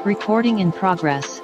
Recording in progress.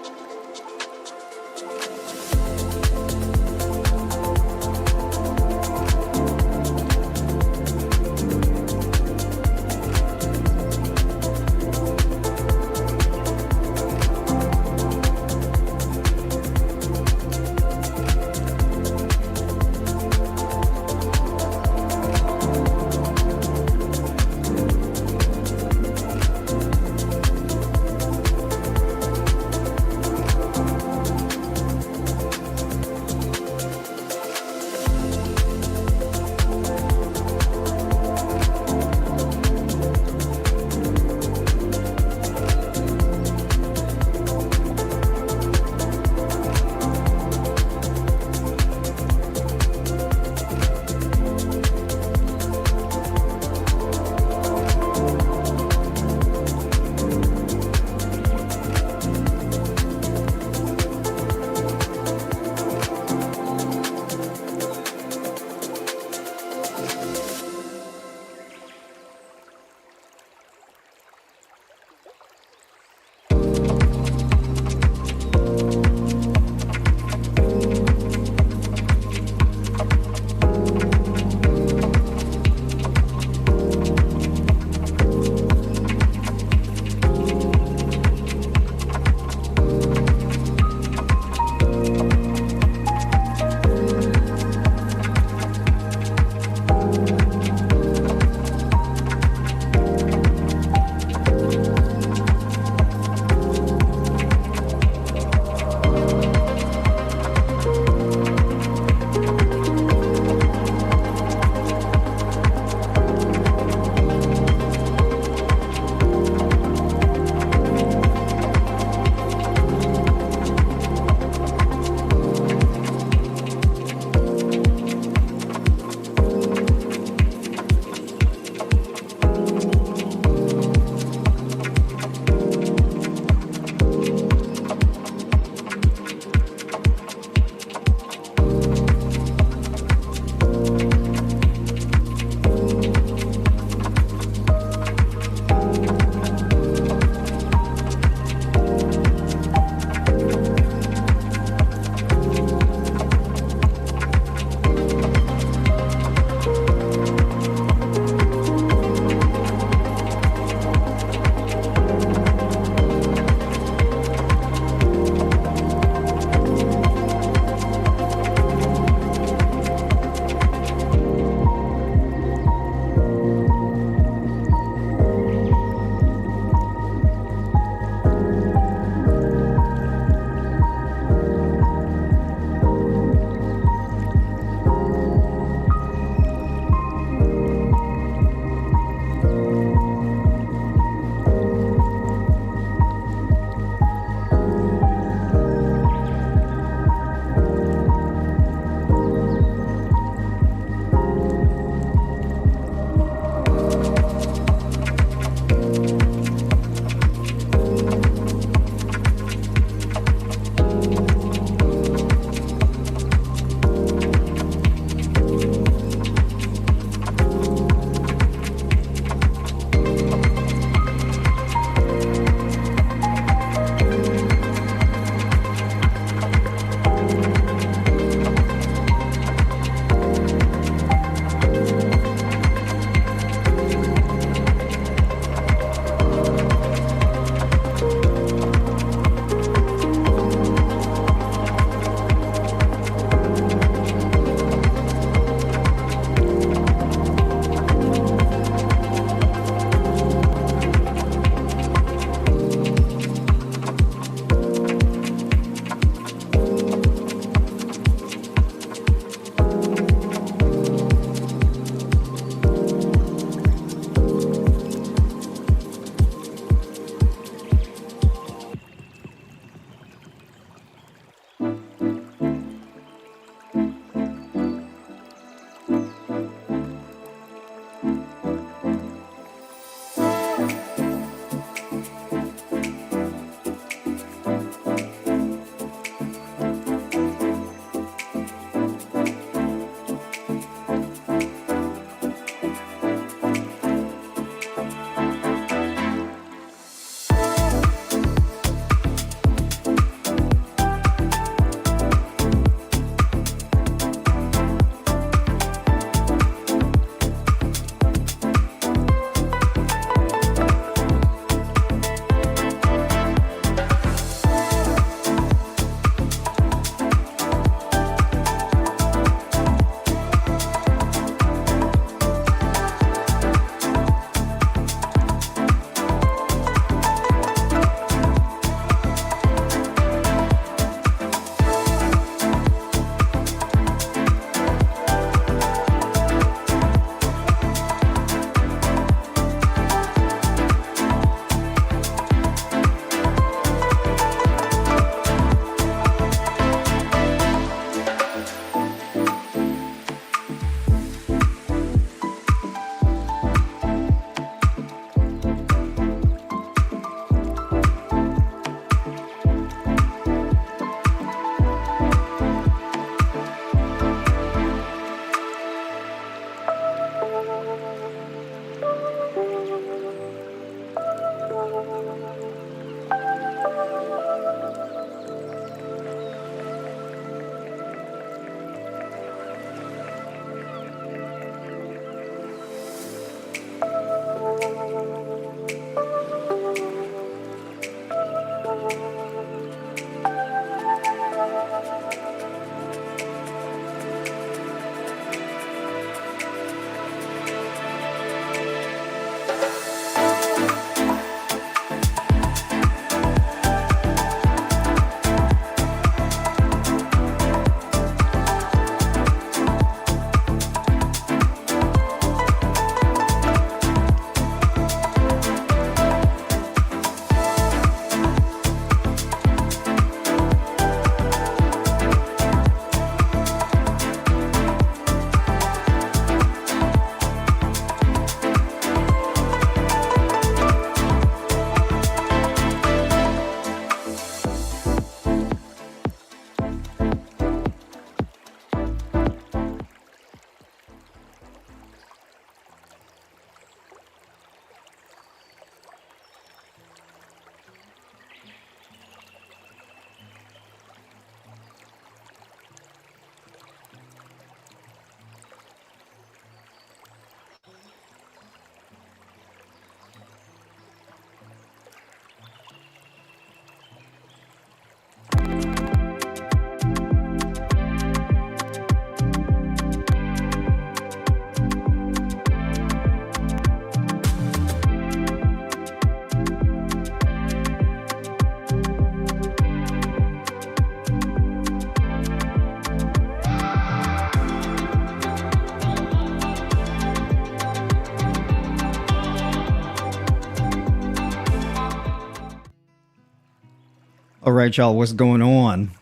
All right, y'all, what's going on?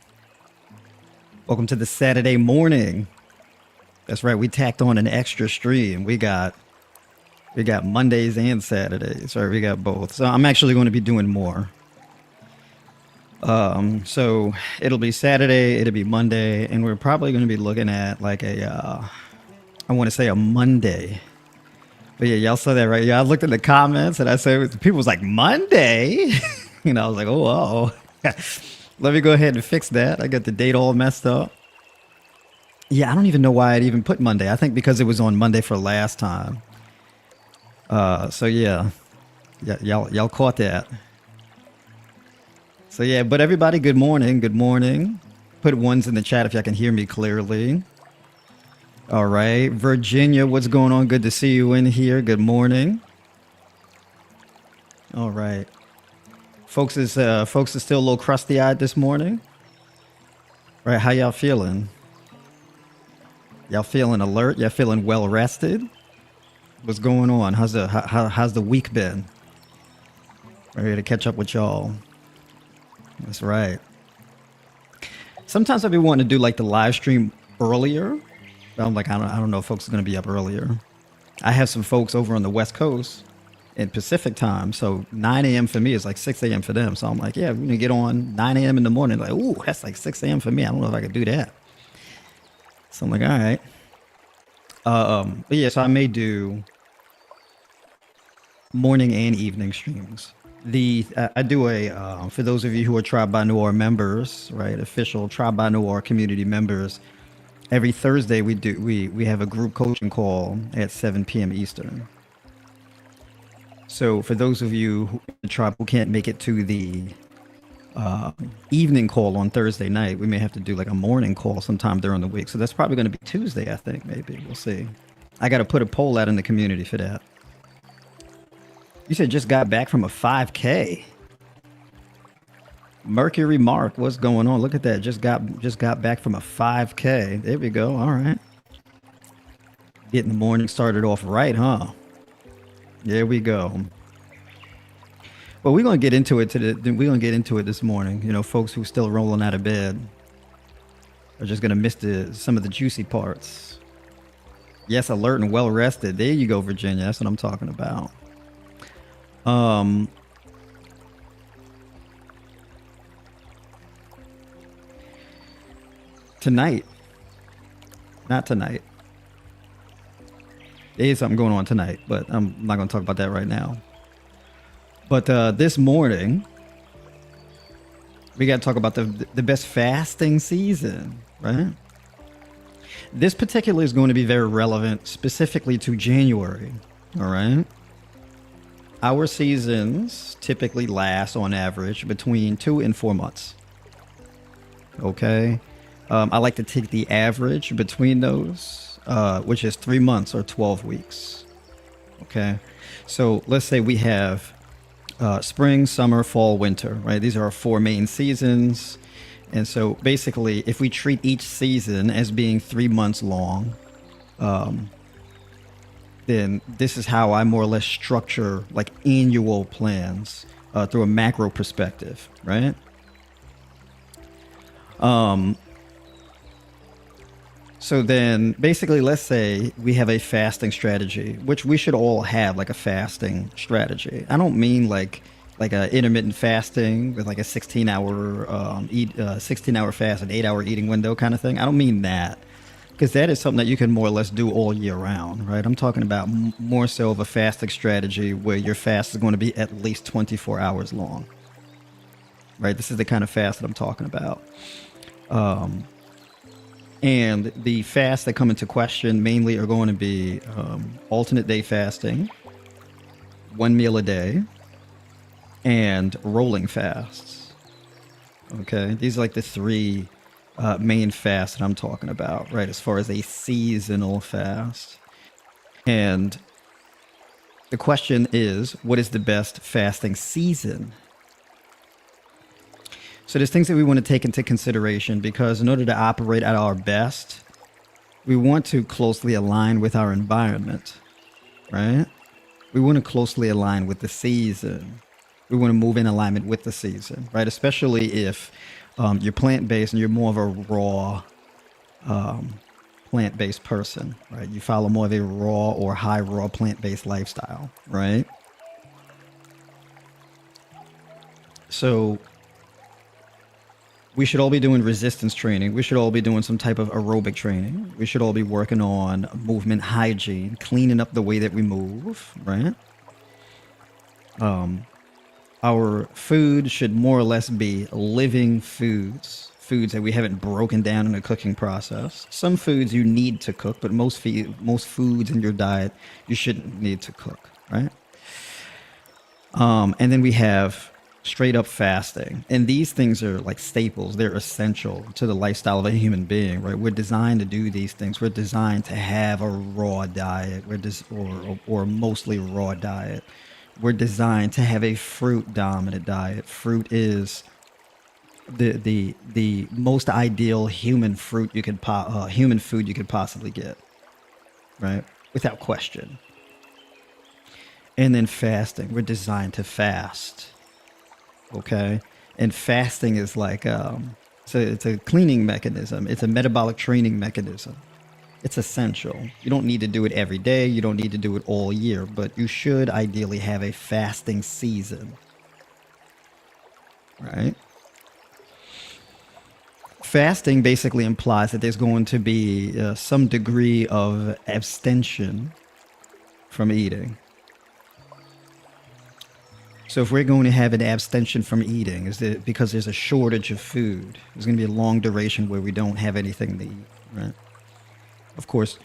Welcome to the Saturday morning. That's right, we tacked on an extra stream. We got Mondays and Saturdays, right? We got both. So I'm actually going to be doing more. So it'll be Saturday, it'll be Monday, and we're probably going to be looking at like I want to say a Monday. But yeah, y'all saw that, right? Yeah, I looked in the comments and I said, people was like, Monday? And I was like, oh, let me go ahead and fix that. I got the date all messed up. Yeah, I don't even know why I'd even put Monday. I think because it was on Monday for last time. So yeah, y'all caught that. So yeah, but everybody, good morning, good morning. Put ones in the chat if y'all can hear me clearly. All right, Virginia, what's going on? Good to see you in here. Good morning. All right, folks is still a little crusty-eyed this morning. Right, how y'all feeling? Y'all feeling alert? Y'all feeling well rested? What's going on? How's the week been? Ready to catch up with y'all. That's right. Sometimes I've been wanting to do like the live stream earlier. But I'm like, I don't know if folks are going to be up earlier. I have some folks over on the West Coast in Pacific time. So 9 a.m. for me is like 6 a.m. for them. So I'm like, yeah, we're going to get on 9 a.m. in the morning. Like, ooh, that's like 6 a.m. for me. I don't know if I could do that. So I'm like, all right. But yeah, so I may do morning and evening streams. I do for those of you who are Tribe by Noire members, right? Official Tribe by Noire community members. Every Thursday we have a group coaching call at 7 p.m. Eastern. So for those of you in the tribe who can't make it to the evening call on Thursday night, we may have to do like a morning call sometime during the week. So that's probably going to be Tuesday, I think. Maybe we'll see. I got to put a poll out in the community for that. You said just got back from a 5K. Mercury Mark, what's going on? Look at that. Just got back from a 5K. There we go. All right. Getting the morning started off right, huh? There we go. Well, we're gonna get into it this morning. You know, folks who still rolling out of bed are just gonna miss some of the juicy parts. Yes, alert and well rested. There you go, Virginia. That's what I'm talking about. Tonight, not tonight. There is something going on tonight, but I'm not going to talk about that right now. But this morning, we got to talk about the best fasting season, right? This particularly is going to be very relevant specifically to January, all right? Our seasons typically last on average between 2 and 4 months, okay? I like to take the average between those, which is 3 months or 12 weeks. Okay. So let's say we have spring, summer, fall, winter, right? These are our 4 main seasons. And so basically, if we treat each season as being 3 months long, then this is how I more or less structure like annual plans through a macro perspective, right? So then basically, let's say we have a fasting strategy, which we should all have like a fasting strategy. I don't mean like a intermittent fasting with like a 16-hour 16-hour fast, an 8-hour eating window kind of thing. I don't mean that, because that is something that you can more or less do all year round, right? I'm talking about more so of a fasting strategy where your fast is going to be at least 24 hours long, right? This is the kind of fast that I'm talking about. And the fasts that come into question mainly are going to be alternate day fasting, 1 meal a day, and rolling fasts. Okay, these are like the 3 main fasts that I'm talking about, right? As far as a seasonal fast. And the question is, what is the best fasting season? So there's things that we want to take into consideration, because in order to operate at our best, we want to closely align with our environment, right? We want to closely align with the season. We want to move in alignment with the season, right? Especially if you're plant-based and you're more of a raw plant-based person, right? You follow more of a raw or high raw plant-based lifestyle, right? So we should all be doing resistance training. We should all be doing some type of aerobic training. We should all be working on movement hygiene, cleaning up the way that we move, right? Our food should more or less be living foods, foods that we haven't broken down in the cooking process. Some foods you need to cook, but most foods in your diet you shouldn't need to cook, right? And then we have straight up fasting. And these things are like staples. They're essential to the lifestyle of a human being, right? We're designed to do these things. We're designed to have a raw diet. Or mostly raw diet. We're designed to have a fruit dominant diet. Fruit is the most ideal human food you could possibly get, right? Without question. And then fasting. We're designed to fast. Okay, and fasting is like it's a cleaning mechanism. It's a metabolic training mechanism. It's essential. You don't need to do it every day. You don't need to do it all year, but you should ideally have a fasting season, right? Fasting basically implies that there's going to be some degree of abstention from eating. So if we're going to have an abstention from eating, is it because there's a shortage of food? There's going to be a long duration where we don't have anything to eat, right? Of course,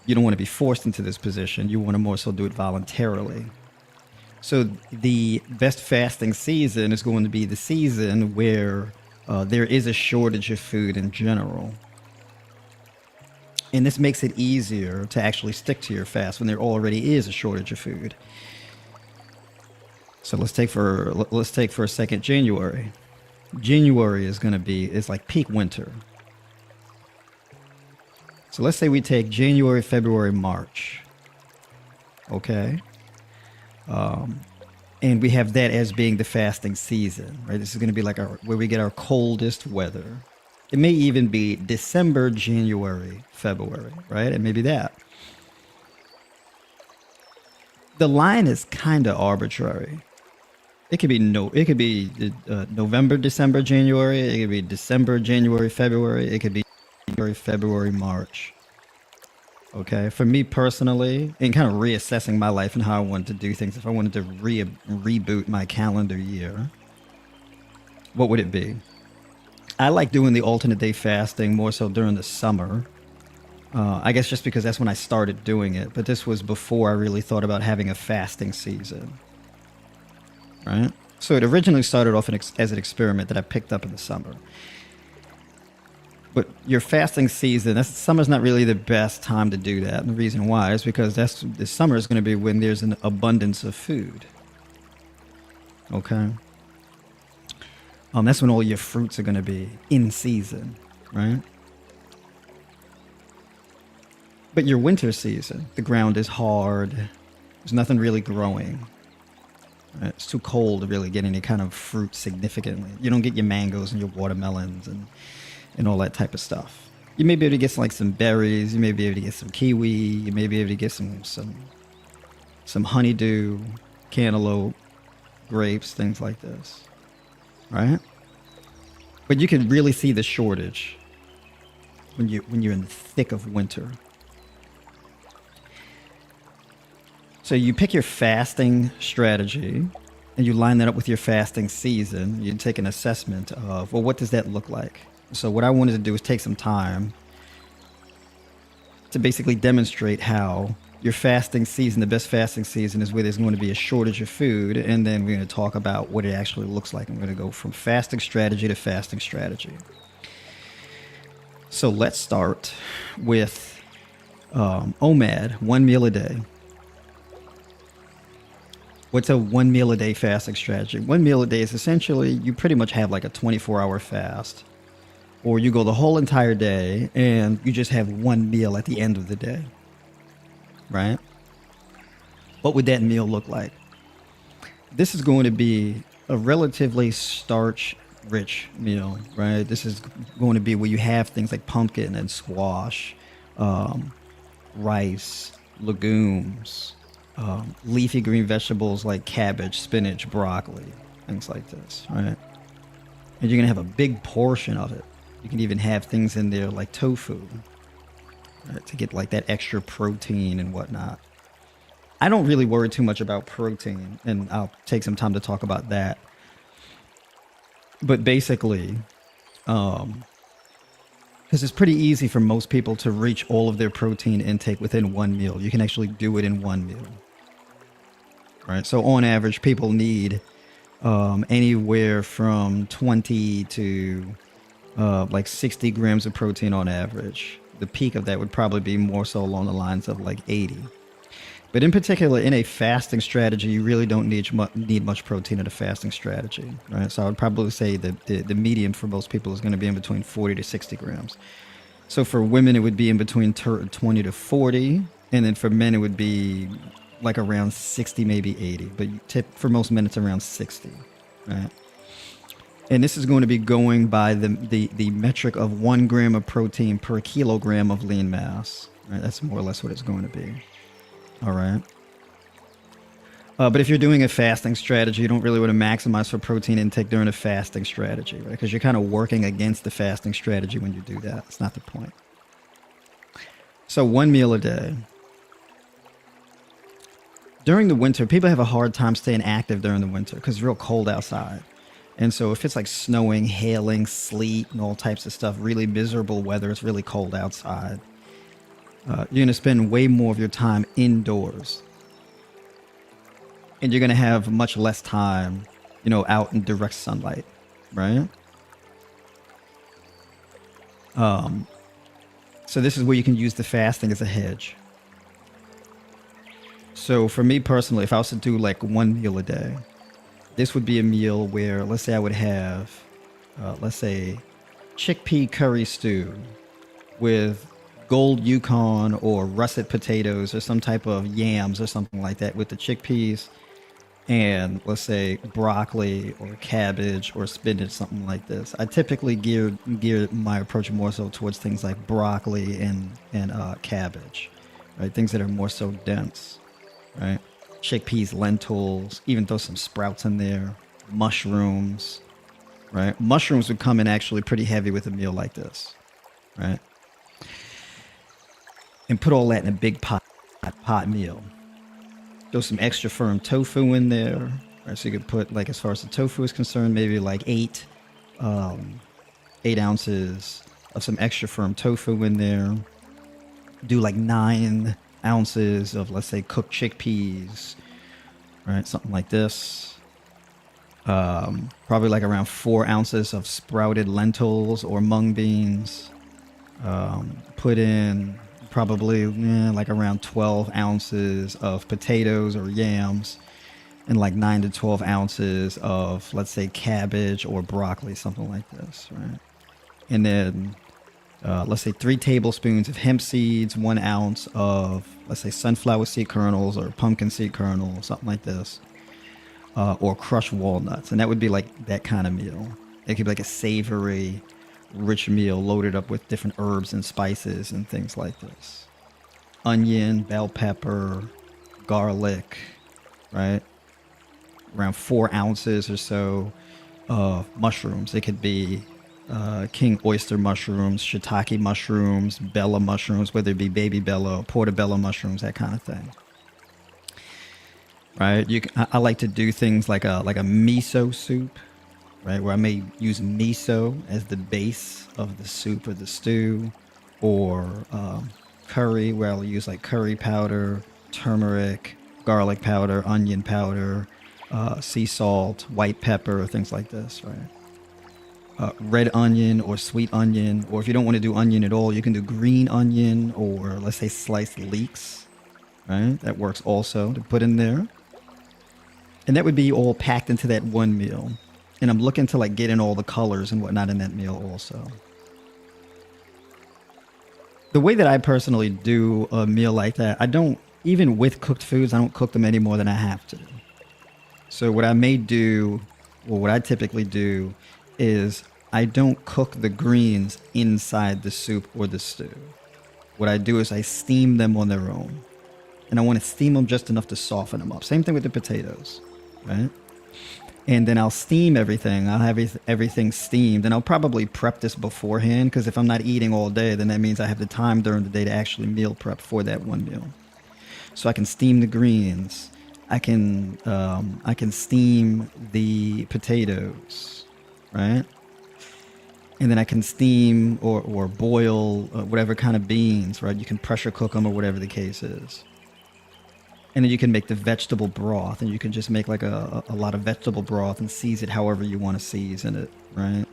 you don't want to be forced into this position. You want to more so do it voluntarily. So the best fasting season is going to be the season where there is a shortage of food in general. And this makes it easier to actually stick to your fast when there already is a shortage of food. So let's take for a second January. January is like peak winter. So let's say we take January, February, March. Okay. And we have that as being the fasting season, right? This is going to be like where we get our coldest weather. It may even be December, January, February, right? It may be that. The line is kind of arbitrary. It could be November, December, January. It could be December, January, February. It could be January, February, March. Okay, for me personally, and kind of reassessing my life and how I wanted to do things, if I wanted to reboot my calendar year, what would it be? I like doing the alternate day fasting more so during the summer. I guess just because that's when I started doing it, but this was before I really thought about having a fasting season. Right? So it originally started off as an experiment that I picked up in the summer. But your fasting season, summer's not really the best time to do that. And the reason why is because the summer is going to be when there's an abundance of food. Okay? That's when all your fruits are going to be in season, right? But your winter season, the ground is hard. There's nothing really growing. Right? It's too cold to really get any kind of fruit significantly. You don't get your mangoes and your watermelons and all that type of stuff. You may be able to get some berries. You may be able to get some kiwi. You may be able to get some honeydew, cantaloupe, grapes, things like this. Right? But you can really see the shortage when you're in the thick of winter. So you pick your fasting strategy and you line that up with your fasting season. You take an assessment of, well, what does that look like? So what I wanted to do is take some time to basically demonstrate how your fasting season, the best fasting season, is where there's going to be a shortage of food. And then we're going to talk about what it actually looks like. I'm going to go from fasting strategy to fasting strategy. So let's start with OMAD, 1 meal a day. What's a 1 meal a day fasting strategy? 1 meal a day is essentially, you pretty much have like a 24-hour fast. Or you go the whole entire day and you just have one meal at the end of the day. Right? What would that meal look like? this is going to be a relatively starch rich meal, right? This is going to be where you have things like pumpkin and squash, um, rice, legumes, leafy green vegetables like cabbage, spinach, broccoli, things like this, right? And you're gonna have a big portion of it. You can even have things in there like tofu, right, to get like that extra protein and whatnot. I don't really worry too much about protein, and I'll take some time to talk about that. But basically, um, because it's pretty easy for most people to reach all of their protein intake within one meal. You can actually do it in one meal, right? So on average, people need anywhere from 20 to like 60 grams of protein on average. The peak of that would probably be more so along the lines of like 80. But in particular, in a fasting strategy, you really don't need much protein in a fasting strategy, right? So I would probably say that the medium for most people is going to be in between 40 to 60 grams. So for women, it would be in between 20 to 40. And then for men, it would be like around 60, maybe 80. But for most men, it's around 60, right? And this is going to be going by the metric of 1 gram of protein per kilogram of lean mass, right? That's more or less what it's going to be. All right. But if you're doing a fasting strategy, you don't really want to maximize for protein intake during a fasting strategy, right? Because you're kind of working against the fasting strategy when you do that. It's not the point. So 1 meal a day. During the winter, people have a hard time staying active during the winter because it's real cold outside. And so if it's like snowing, hailing, sleet, and all types of stuff, really miserable weather, it's really cold outside. You're going to spend way more of your time indoors. And you're going to have much less time, out in direct sunlight, right? So this is where you can use the fasting as a hedge. So for me personally, if I was to do like 1 meal a day, this would be a meal where, let's say I would have, let's say, chickpea curry stew with gold Yukon or russet potatoes or some type of yams or something like that with the chickpeas, and let's say broccoli or cabbage or spinach, something like this. I typically gear my approach more so towards things like broccoli and cabbage, right? Things that are more so dense, right? Chickpeas, lentils, even throw some sprouts in there, mushrooms, right? Mushrooms would come in actually pretty heavy with a meal like this, right? And put all that in a big pot meal. Throw some extra firm tofu in there, right? So you could put, like, as far as the tofu is concerned, maybe like 8 ounces of some extra firm tofu in there. Do like 9 ounces of, let's say, cooked chickpeas, right? Something like this. Probably like around 4 ounces of sprouted lentils or mung beans. Put in probably like around 12 ounces of potatoes or yams, and like 9 to 12 ounces of, let's say, cabbage or broccoli, something like this, right? And then let's say 3 tablespoons of hemp seeds, 1 ounce of, let's say, sunflower seed kernels or pumpkin seed kernels, something like this, or crushed walnuts. And that would be like that kind of meal. It could be like a savory, rich meal loaded up with different herbs and spices and things like this. Onion, bell pepper, garlic, right? Around 4 ounces or so of mushrooms. It could be king oyster mushrooms, shiitake mushrooms, bella mushrooms, whether it be baby bella, portobello mushrooms, that kind of thing. Right? I like to do things like a miso soup, right? Where I may use miso as the base of the soup or the stew, or curry, where I'll use like curry powder, turmeric, garlic powder, onion powder, sea salt, white pepper, things like this, right? Red onion or sweet onion, or if you don't want to do onion at all, you can do green onion or, let's say, sliced leeks, right? That works also to put in there. And that would be all packed into that 1 meal. And I'm looking to like get in all the colors and whatnot in that meal also. The way that I personally do a meal like that, I don't, even with cooked foods, I don't cook them any more than I have to. So what I may do, or what I typically do, is I don't cook the greens inside the soup or the stew. What I do is I steam them on their own. And I want to steam them just enough to soften them up. Same thing with the potatoes, right? And then I'll steam everything. I'll have everything steamed. And I'll probably prep this beforehand, because if I'm not eating all day, then that means I have the time during the day to actually meal prep for that one meal. So I can steam the greens. I can steam the potatoes, right? And then I can steam or boil whatever kind of beans, right? You can pressure cook them or whatever the case is. And then you can make the vegetable broth, and you can just make like a lot of vegetable broth and season it however you want to season it, right?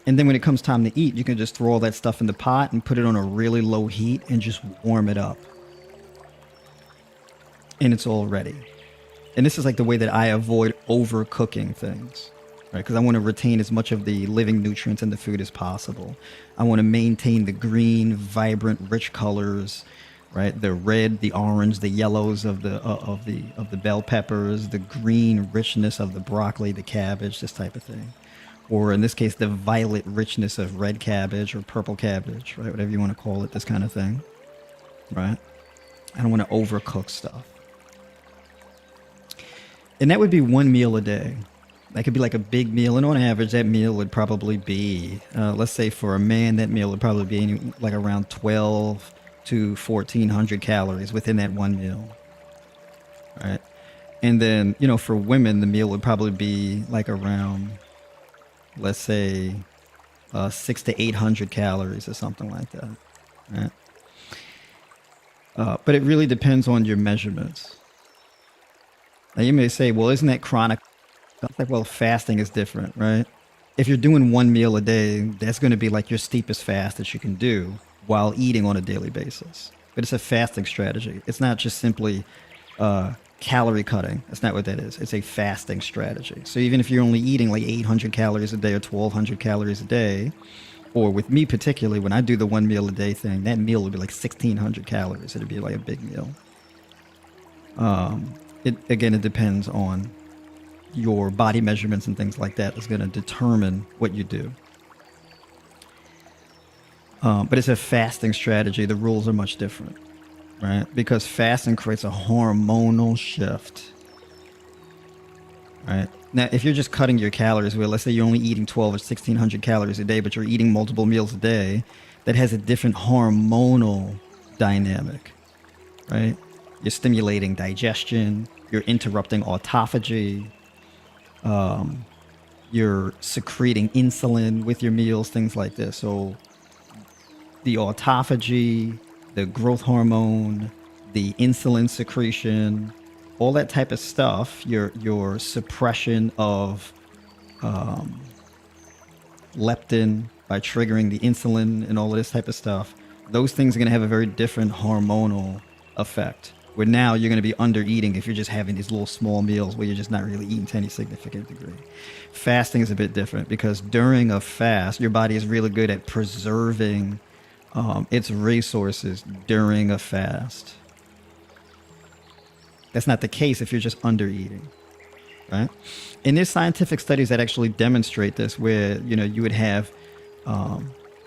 And then when it comes time to eat, you can just throw all that stuff in the pot and put it on a really low heat and just warm it up. And it's all ready. And this is like the way that I avoid overcooking things, right? Because I want to retain as much of the living nutrients in the food as possible. I want to maintain the green, vibrant, rich colors, right? The red, the orange, the yellows of the bell peppers, the green richness of the broccoli, the cabbage, this type of thing. Or in this case, the violet richness of red cabbage or purple cabbage, right? Whatever you want to call it, this kind of thing, right? I don't want to overcook stuff. And that would be one meal a day. That could be like a big meal. And on average, that meal would probably be, let's say for a man, that meal would probably be like around 12 to 1400 calories within that one meal, right? And then, you know, for women, the meal would probably be like around, let's say, 600 to 800 calories or something like that, right? But it really depends on your measurements. Now you may say, well, isn't that chronic? It's like, well, fasting is different, right? If you're doing one meal a day, that's going to be like your steepest fast that you can do while eating on a daily basis. But it's a fasting strategy. It's not just simply calorie cutting. That's not what that is. It's a fasting strategy. So even if you're only eating like 800 calories a day or 1200 calories a day, or with me particularly, when I do the one meal a day thing, that meal would be like 1600 calories. It'd be like a big meal. It depends on your body measurements and things like that. Is going to determine what you do. But it's a fasting strategy. The rules are much different, right? Because fasting creates a hormonal shift, right? Now, if you're just cutting your calories, well, let's say you're only eating 12 or 1600 calories a day, but you're eating multiple meals a day, that has a different hormonal dynamic, right? You're stimulating digestion, you're interrupting autophagy, you're secreting insulin with your meals, things like this. So the autophagy, the growth hormone, the insulin secretion, all that type of stuff, your suppression of leptin by triggering the insulin and all of this type of stuff, those things are going to have a very different hormonal effect. Where now you're going to be under eating if you're just having these little small meals where you're just not really eating to any significant degree. Fasting is a bit different because during a fast, your body is really good at preserving its resources during a fast. That's not the case if you're just under eating, right? And there's scientific studies that actually demonstrate this, where you would have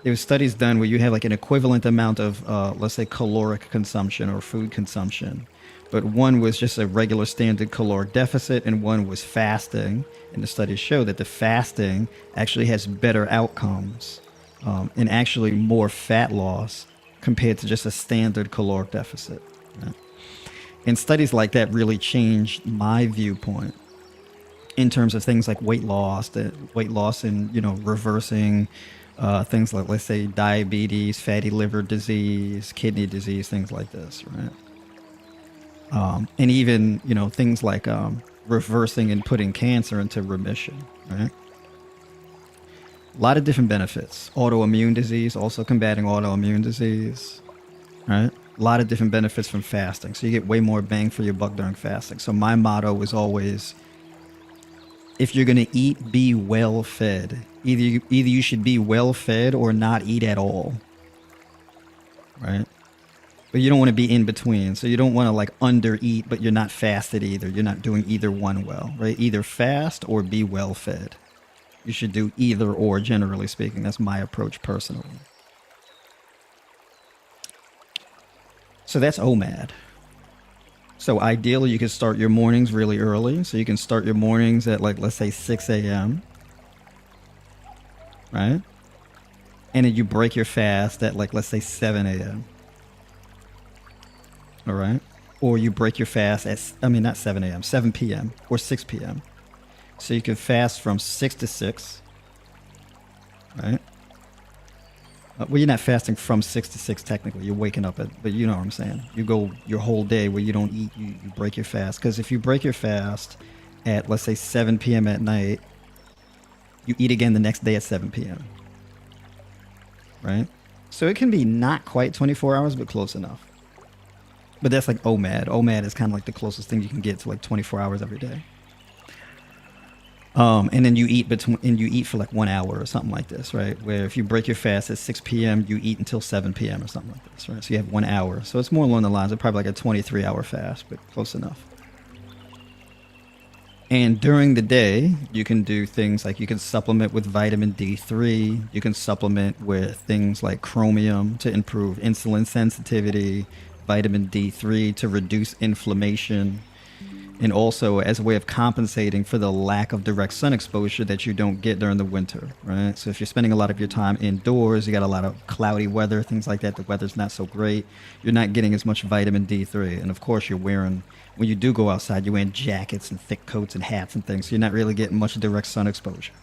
there were studies done where you have like an equivalent amount of let's say caloric consumption or food consumption, but one was just a regular standard caloric deficit and one was fasting, and the studies show that the fasting actually has better outcomes and actually more fat loss compared to just a standard caloric deficit, right? And studies like that really changed my viewpoint in terms of things like weight loss and reversing things like, let's say, diabetes, fatty liver disease, kidney disease, things like this, right? And even things like reversing and putting cancer into remission, right? A lot of different benefits. Autoimmune disease, also combating autoimmune disease, right? A lot of different benefits from fasting. So you get way more bang for your buck during fasting. So my motto was always, if you're going to eat, be well fed. Either you should be well fed or not eat at all, right? but you don't want to be in between. So you don't want to like under eat, but you're not fasted either. You're not doing either one well, right? Either fast or be well fed. You should do either or, generally speaking. That's my approach personally. So that's OMAD. So ideally, you can start your mornings really early. So you can start your mornings at like, let's say 6 a.m., right? And then you break your fast at like, let's say 7 a.m. All right. Or you break your fast at, I mean, not 7 a.m., 7 p.m. or 6 p.m. So you can fast from 6 to 6, right? Well, you're not fasting from 6 to 6 technically. You're waking up at, but you know what I'm saying. You go your whole day where you don't eat, you break your fast. Because if you break your fast at, let's say, 7 p.m. at night, you eat again the next day at 7 p.m., right? So it can be not quite 24 hours, but close enough. But that's like OMAD. OMAD is kind of like the closest thing you can get to like 24 hours every day. And then you eat for like 1 hour or something like this, right? Where if you break your fast at 6 p.m., you eat until 7 p.m. or something like this, right? So you have 1 hour. So it's more along the lines of probably like a 23-hour fast, but close enough. And during the day, you can do things like you can supplement with vitamin D3. You can supplement with things like chromium to improve insulin sensitivity, vitamin D3 to reduce inflammation, and also as a way of compensating for the lack of direct sun exposure that you don't get during the winter, right? So if you're spending a lot of your time indoors, you got a lot of cloudy weather, things like that, the weather's not so great, you're not getting as much vitamin D3. And of course, you're wearing, when you do go outside, you're wearing jackets and thick coats and hats and things, so you're not really getting much direct sun exposure.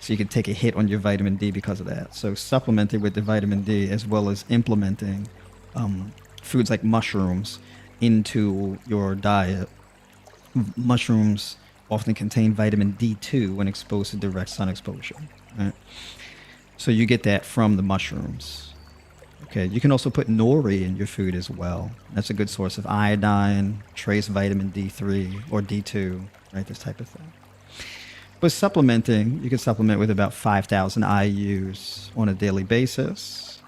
So you can take a hit on your vitamin D because of that. So supplementing with the vitamin D as well as implementing foods like mushrooms into your diet. Mushrooms often contain vitamin D2 when exposed to direct sun exposure, right? So you get that from the mushrooms. Okay, you can also put nori in your food as well. That's a good source of iodine, trace vitamin D3 or D2, right? This type of thing. But supplementing, you can supplement with about 5,000 IUs on a daily basis.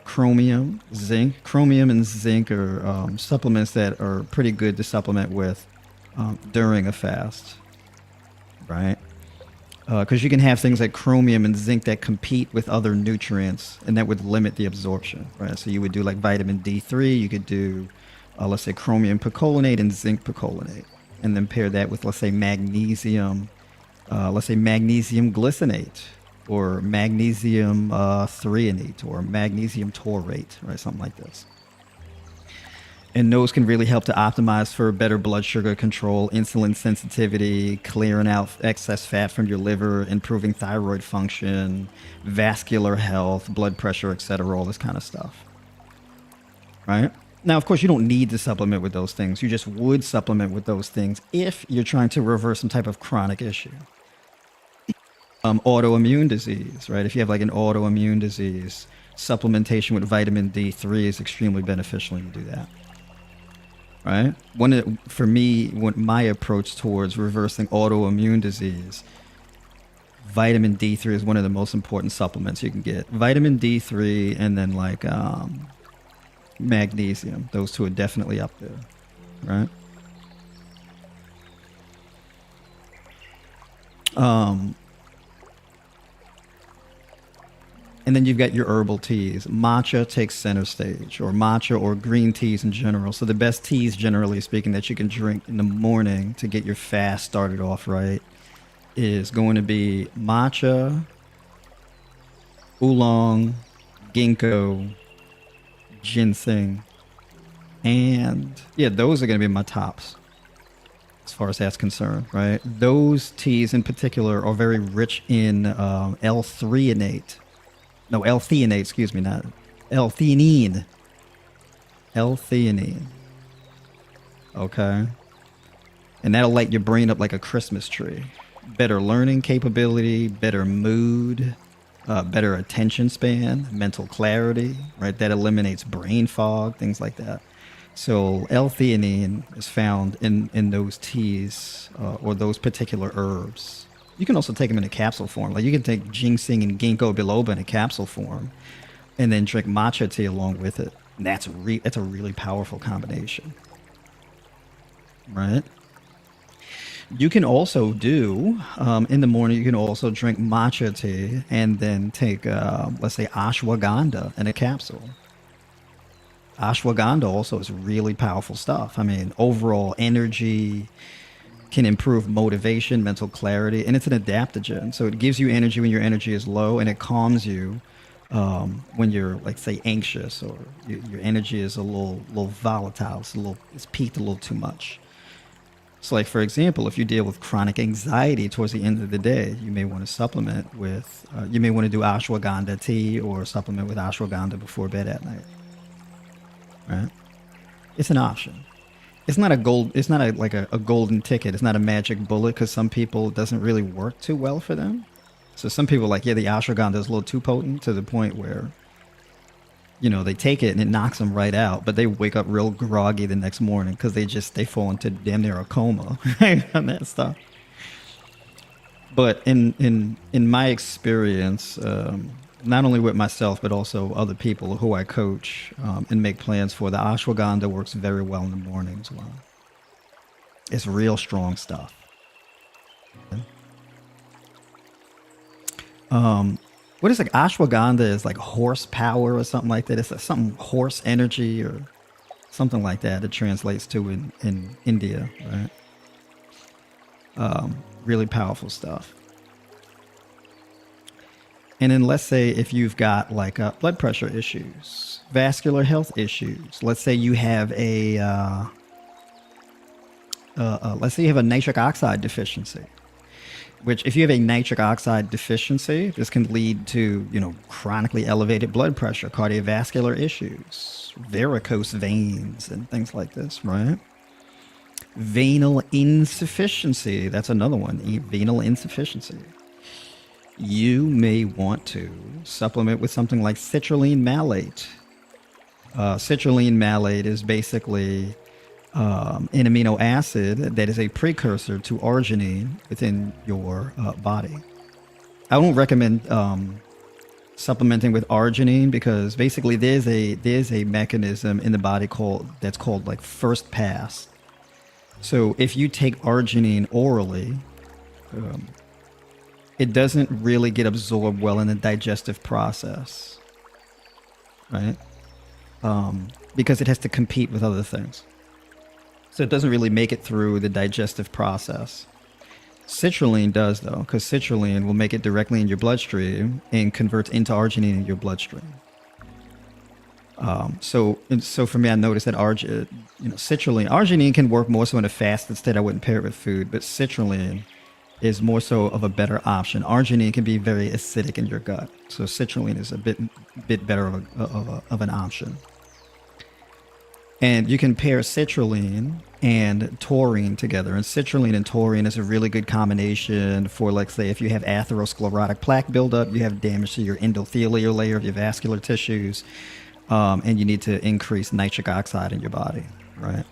Chromium, zinc. Chromium and zinc are supplements that are pretty good to supplement with during a fast, right? Because you can have things like chromium and zinc that compete with other nutrients, and that would limit the absorption, right? So you would do like vitamin D3, you could do, let's say, chromium picolinate and zinc picolinate, and then pair that with, let's say, magnesium glycinate, or magnesium threonate, or magnesium taurate, right? Something like this. And those can really help to optimize for better blood sugar control, insulin sensitivity, clearing out excess fat from your liver, improving thyroid function, vascular health, blood pressure, etc., all this kind of stuff. Right? Now, of course, you don't need to supplement with those things. You just would supplement with those things if you're trying to reverse some type of chronic issue. Autoimmune disease, right? If you have like an autoimmune disease, supplementation with vitamin D3 is extremely beneficial when you do that. Right? For me, my approach towards reversing autoimmune disease, vitamin D3 is one of the most important supplements you can get. Vitamin D3 and then like magnesium. Those two are definitely up there. Right? And then you've got your herbal teas. Matcha takes center stage, or matcha or green teas in general. So the best teas, generally speaking, that you can drink in the morning to get your fast started off right is going to be matcha, oolong, ginkgo, ginseng, and yeah, those are going to be my tops as far as that's concerned, right? Those teas in particular are very rich in L-threonate. No, L-theanate, excuse me, not L-theanine. L-theanine. Okay. And that'll light your brain up like a Christmas tree. Better learning capability, better mood, better attention span, mental clarity, right? That eliminates brain fog, things like that. So L-theanine is found in those teas or those particular herbs. You can also take them in a capsule form. Like you can take ginseng and ginkgo biloba in a capsule form and then drink matcha tea along with it. And that's a really powerful combination, right? You can also do in the morning. You can also drink matcha tea and then take, let's say, ashwagandha in a capsule. Ashwagandha also is really powerful stuff. I mean, overall energy, can improve motivation, mental clarity, and it's an adaptogen. So it gives you energy when your energy is low, and it calms you when you're, like, say, anxious, or your energy is a little volatile. It's peaked a little too much. So, like, for example, if you deal with chronic anxiety towards the end of the day, you may want to supplement with, you may want to do ashwagandha tea or supplement with ashwagandha before bed at night, right? It's an option. It's not a golden ticket. It's not a magic bullet, because some people it doesn't really work too well for them. So some people are like, yeah, the ashwagandha is a little too potent, to the point where, they take it and it knocks them right out, but they wake up real groggy the next morning because they fall into damn near a coma on that stuff. But in my experience, not only with myself but also other people who I coach and make plans for, the ashwagandha works very well in the morning as well. It's real strong stuff. What is, like, ashwagandha is like horsepower or something like that. It's like something horse energy or something like that. It translates to in India, right? Really powerful stuff. And then let's say if you've got, like, blood pressure issues, vascular health issues. Let's say you have let's say you have a nitric oxide deficiency. Which, if you have a nitric oxide deficiency, this can lead to, chronically elevated blood pressure, cardiovascular issues, varicose veins, and things like this, right? Venal insufficiency, that's another one. Venal insufficiency. You may want to supplement with something like citrulline malate. Citrulline malate is basically an amino acid that is a precursor to arginine within your body. I don't recommend supplementing with arginine, because basically there's a mechanism in the body that's called like first pass. So if you take arginine orally, it doesn't really get absorbed well in the digestive process, right? Because it has to compete with other things. So it doesn't really make it through the digestive process. Citrulline does, though, because citrulline will make it directly in your bloodstream and converts into arginine in your bloodstream. So for me, I noticed that arginine can work more so in a fasted state. I wouldn't pair it with food, but citrulline is more so of a better option. Arginine can be very acidic in your gut, so citrulline is a bit better of an option. And you can pair citrulline and taurine together. And citrulline and taurine is a really good combination for, like, say, if you have atherosclerotic plaque buildup, you have damage to your endothelial layer of your vascular tissues, and you need to increase nitric oxide in your body, right?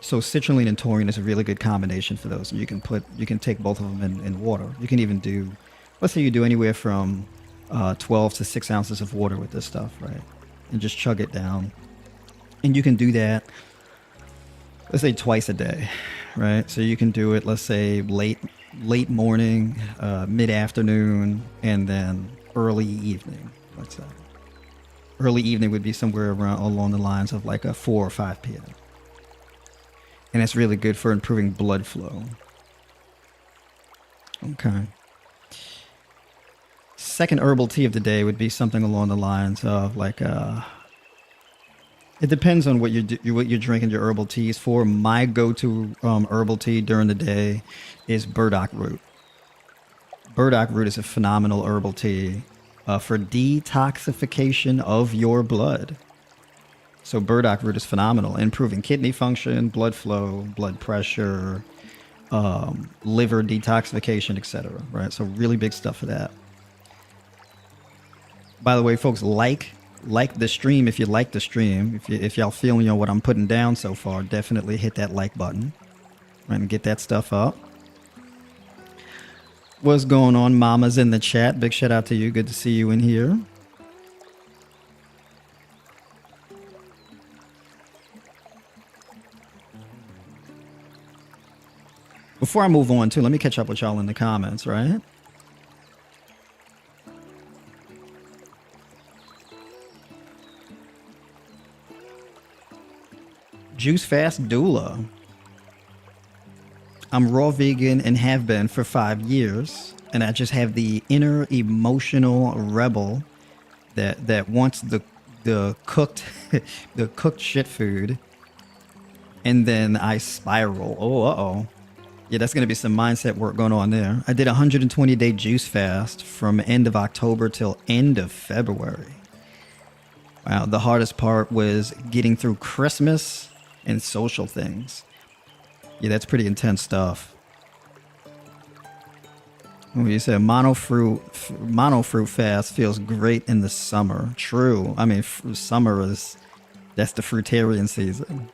So citrulline and taurine is a really good combination for those. And you can take both of them in water. You can even do, let's say you do anywhere from 12 to 6 ounces of water with this stuff, right? And just chug it down. And you can do that, let's say, twice a day, right? So you can do it, let's say, late morning, mid-afternoon, and then early evening, let's say. Early evening would be somewhere around along the lines of like a 4 or 5 p.m. And it's really good for improving blood flow. Okay. Second herbal tea of the day would be something along the lines of like it depends on what you're drinking your herbal teas for. My go-to herbal tea during the day is burdock root. Burdock root is a phenomenal herbal tea for detoxification of your blood. So burdock root is phenomenal, improving kidney function, blood flow, blood pressure, liver detoxification, etc. Right? So really big stuff for that. By the way, folks, like the stream if you like the stream. If y'all feel what I'm putting down so far, definitely hit that like button, right, and get that stuff up. What's going on, mamas in the chat? Big shout out to you. Good to see you in here. Before I move on, too, let me catch up with y'all in the comments, right? Juice Fast Doula. I'm raw vegan and have been for 5 years, and I just have the inner emotional rebel that wants the cooked the cooked shit food, and then I spiral. Oh, uh-oh. Yeah, that's going to be some mindset work going on there. I did a 120-day juice fast from end of October till end of February. Wow, the hardest part was getting through Christmas and social things. Yeah, that's pretty intense stuff. Well, you said mono fruit fast feels great in the summer. True. I mean, summer that's the fruitarian season.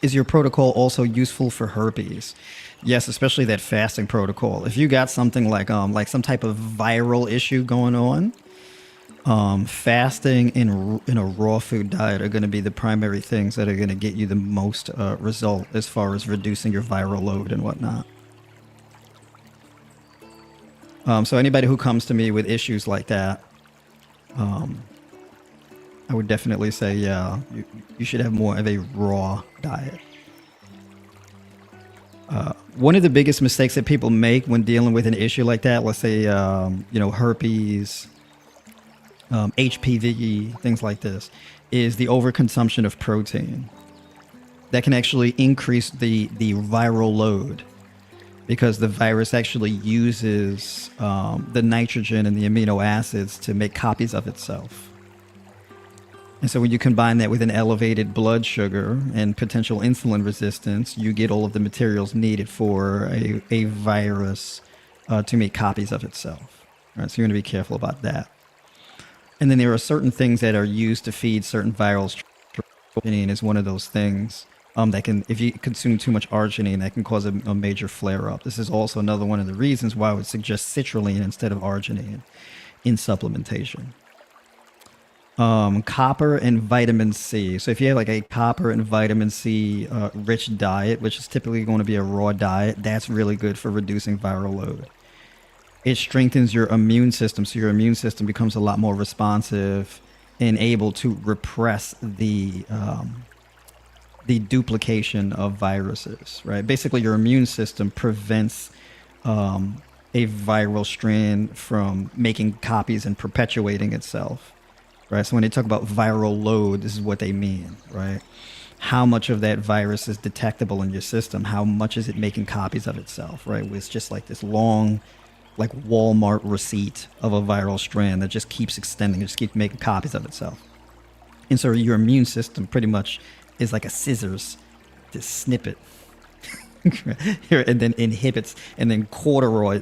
Is your protocol also useful for herpes? Yes, especially that fasting protocol. If you got something like some type of viral issue going on, fasting in a raw food diet are going to be the primary things that are going to get you the most result as far as reducing your viral load and whatnot. So anybody who comes to me with issues like that, I would definitely say, yeah, you should have more of a raw diet. One of the biggest mistakes that people make when dealing with an issue like that, let's say, herpes, HPV, things like this, is the overconsumption of protein. That can actually increase the viral load, because the virus actually uses the nitrogen and the amino acids to make copies of itself. And so when you combine that with an elevated blood sugar and potential insulin resistance, you get all of the materials needed for a virus to make copies of itself. All right, so you're going to be careful about that. And then there are certain things that are used to feed certain virals. Arginine is one of those things that can, if you consume too much arginine, that can cause a major flare-up. This is also another one of the reasons why I would suggest citrulline instead of arginine in supplementation. Copper and vitamin C. So if you have like a copper and vitamin C rich diet, which is typically going to be a raw diet, that's really good for reducing viral load. It strengthens your immune system, so your immune system becomes a lot more responsive and able to repress the duplication of viruses, right? Basically, your immune system prevents a viral strand from making copies and perpetuating itself. Right, so when they talk about viral load, this is what they mean, right? How much of that virus is detectable in your system? How much is it making copies of itself, right? It's just like this long, like Walmart receipt of a viral strand that just keeps extending, just keeps making copies of itself. And so your immune system pretty much is like a scissors to snip it and then inhibits and then cauterizes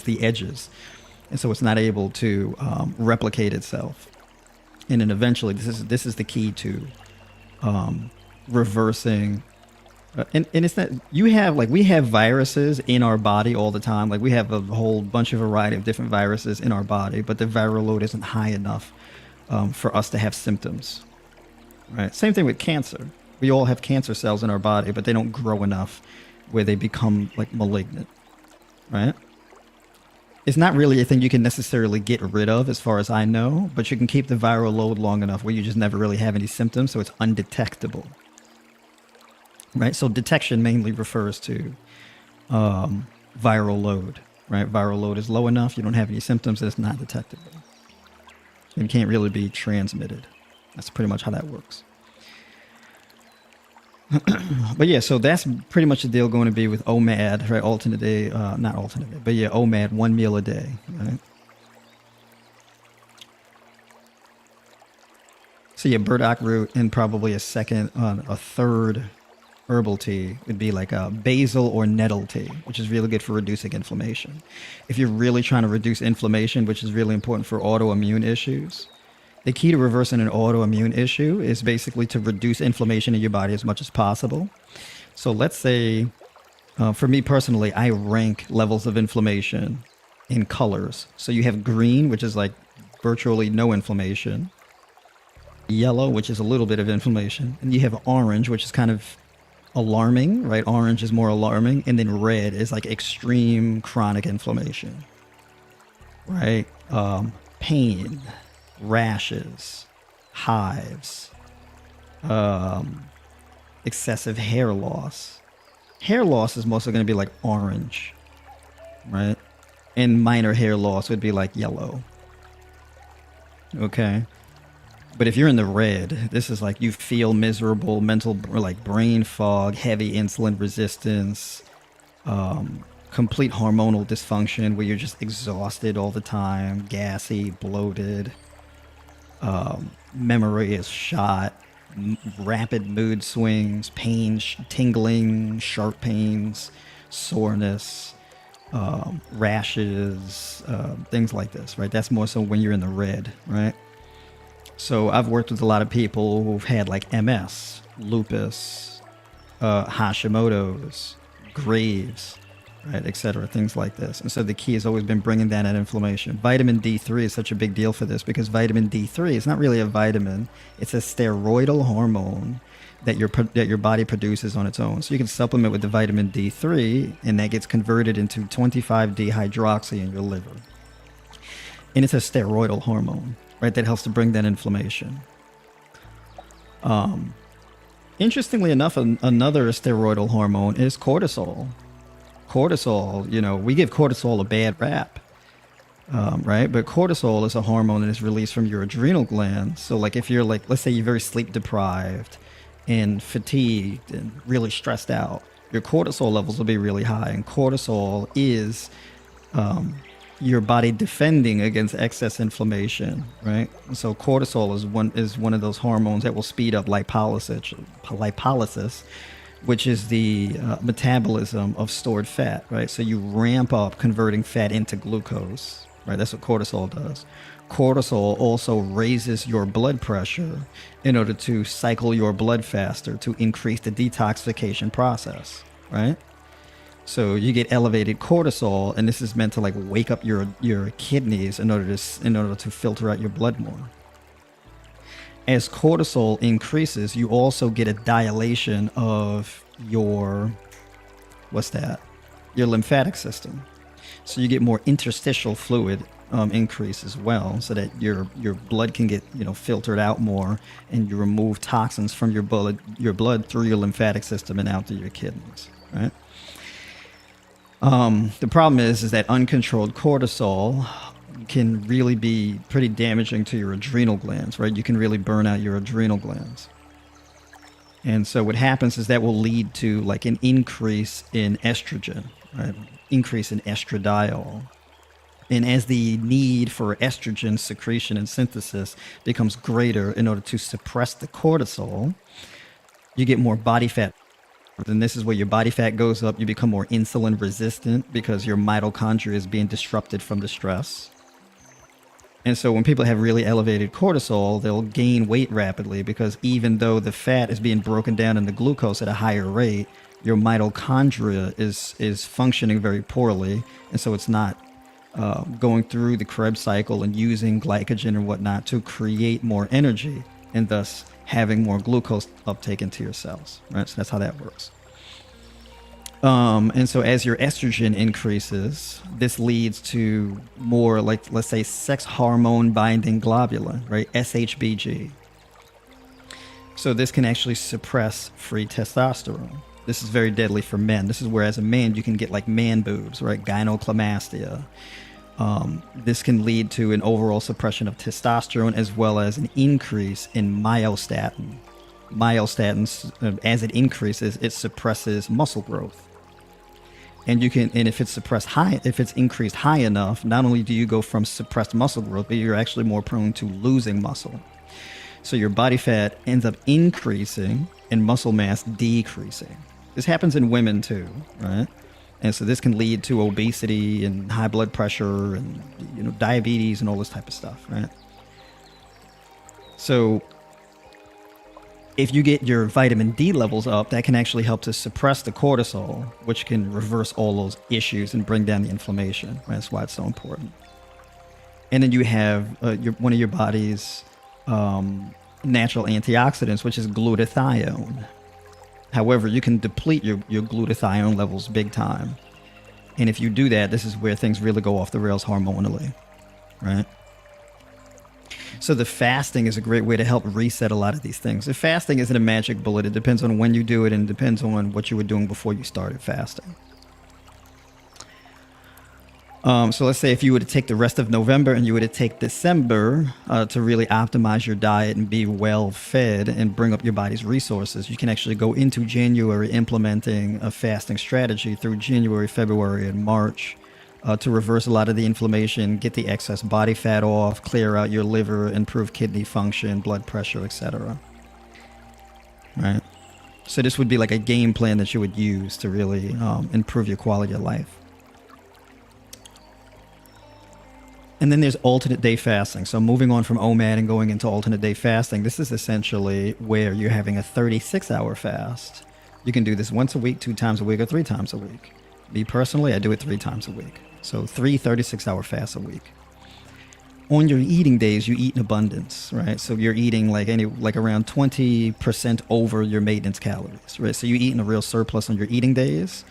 the edges. And so it's not able to replicate itself. And then eventually, this is the key to reversing. And it's that we have viruses in our body all the time. Like we have a whole bunch of variety of different viruses in our body, but the viral load isn't high enough for us to have symptoms. Right. Same thing with cancer. We all have cancer cells in our body, but they don't grow enough where they become like malignant. Right. It's not really a thing you can necessarily get rid of as far as I know, but you can keep the viral load long enough where you just never really have any symptoms, so it's undetectable. Right? So detection mainly refers to viral load. Right? Viral load is low enough, you don't have any symptoms, and it's not detectable. It can't really be transmitted. That's pretty much how that works. But yeah, so that's pretty much the deal going to be with OMAD, right? Alternate day, not alternate day, but yeah, OMAD, 1 meal a day, right? So yeah, burdock root and probably a third herbal tea would be like a basil or nettle tea, which is really good for reducing inflammation. If you're really trying to reduce inflammation, which is really important for autoimmune issues, the key to reversing an autoimmune issue is basically to reduce inflammation in your body as much as possible. So let's say, for me personally, I rank levels of inflammation in colors. So you have green, which is like virtually no inflammation. Yellow, which is a little bit of inflammation. And you have orange, which is kind of alarming, right? Orange is more alarming, and then red is like extreme chronic inflammation, right? Pain, rashes, hives, excessive hair loss. Hair loss is mostly going to be like orange, right? And minor hair loss would be like yellow. Okay. But if you're in the red, this is like you feel miserable, mental, like brain fog, heavy insulin resistance, complete hormonal dysfunction where you're just exhausted all the time, gassy, bloated, memory is shot, rapid mood swings, pain, tingling, sharp pains, soreness, rashes, things like this, right? That's more so when you're in the red, right? So I've worked with a lot of people who've had like MS, lupus, Hashimoto's, Graves, right, etc., things like this. And so the key has always been bringing down that inflammation. Vitamin D3 is such a big deal for this because vitamin D3 is not really a vitamin. It's a steroidal hormone that your body produces on its own. So you can supplement with the vitamin D3 and that gets converted into 25-dehydroxy in your liver. And it's a steroidal hormone, right, that helps to bring down inflammation. Interestingly enough, another steroidal hormone is cortisol. Cortisol, we give cortisol a bad rap, right? But cortisol is a hormone that is released from your adrenal glands. So like if you're like, let's say you're very sleep deprived and fatigued and really stressed out, your cortisol levels will be really high. And cortisol is your body defending against excess inflammation, right? So cortisol is one of those hormones that will speed up lipolysis, which is the metabolism of stored fat, right? So you ramp up converting fat into glucose, right? That's what cortisol does. Cortisol also raises your blood pressure in order to cycle your blood faster to increase the detoxification process, right? So you get elevated cortisol, and this is meant to like wake up your kidneys in order to filter out your blood more. As cortisol increases, you also get a dilation of your lymphatic system. So you get more interstitial fluid increase as well, so that your blood can get filtered out more, and you remove toxins from your blood through your lymphatic system and out to your kidneys, right? The problem is that uncontrolled cortisol can really be pretty damaging to your adrenal glands, right? You can really burn out your adrenal glands. And so what happens is that will lead to like an increase in estrogen, right? Increase in estradiol. And as the need for estrogen secretion and synthesis becomes greater in order to suppress the cortisol, you get more body fat. And this is where your body fat goes up. You become more insulin resistant because your mitochondria is being disrupted from the stress. And so when people have really elevated cortisol, they'll gain weight rapidly because even though the fat is being broken down into glucose at a higher rate, your mitochondria is functioning very poorly. And so it's not going through the Krebs cycle and using glycogen and whatnot to create more energy, and thus having more glucose uptake into your cells, right? So that's how that works. And so as your estrogen increases, this leads to more, like, let's say, sex hormone binding globulin, right? SHBG. So this can actually suppress free testosterone. This is very deadly for men. This is where, as a man, you can get like man boobs, right? Gynecomastia. This can lead to an overall suppression of testosterone as well as an increase in myostatin. Myostatins, as it increases, it suppresses muscle growth. And if it's increased high enough, not only do you go from suppressed muscle growth, but you're actually more prone to losing muscle. So your body fat ends up increasing and muscle mass decreasing. This happens in women too, right? And so this can lead to obesity and high blood pressure and diabetes and all this type of stuff, right? So if you get your vitamin D levels up, that can actually help to suppress the cortisol, which can reverse all those issues and bring down the inflammation. Right? That's why it's so important. And then you have one of your body's natural antioxidants, which is glutathione. However, you can deplete your glutathione levels big time. And if you do that, this is where things really go off the rails hormonally, right? So the fasting is a great way to help reset a lot of these things. The fasting isn't a magic bullet. It depends on when you do it, and it depends on what you were doing before you started fasting. So let's say if you were to take the rest of November and you were to take December to really optimize your diet and be well fed and bring up your body's resources, you can actually go into January implementing a fasting strategy through January, February, and March to reverse a lot of the inflammation, get the excess body fat off, clear out your liver, improve kidney function, blood pressure, etc. Right? So this would be like a game plan that you would use to really improve your quality of life. And then there's alternate day fasting. So moving on from OMAD and going into alternate day fasting, this is essentially where you're having a 36-hour fast. You can do this once a week, 2 times a week, or 3 times a week. Me personally, I do it 3 times a week. So 3 36-hour fasts a week. On your eating days, you eat in abundance, right? So you're eating like around 20% over your maintenance calories, right? So you eat in a real surplus on your eating days.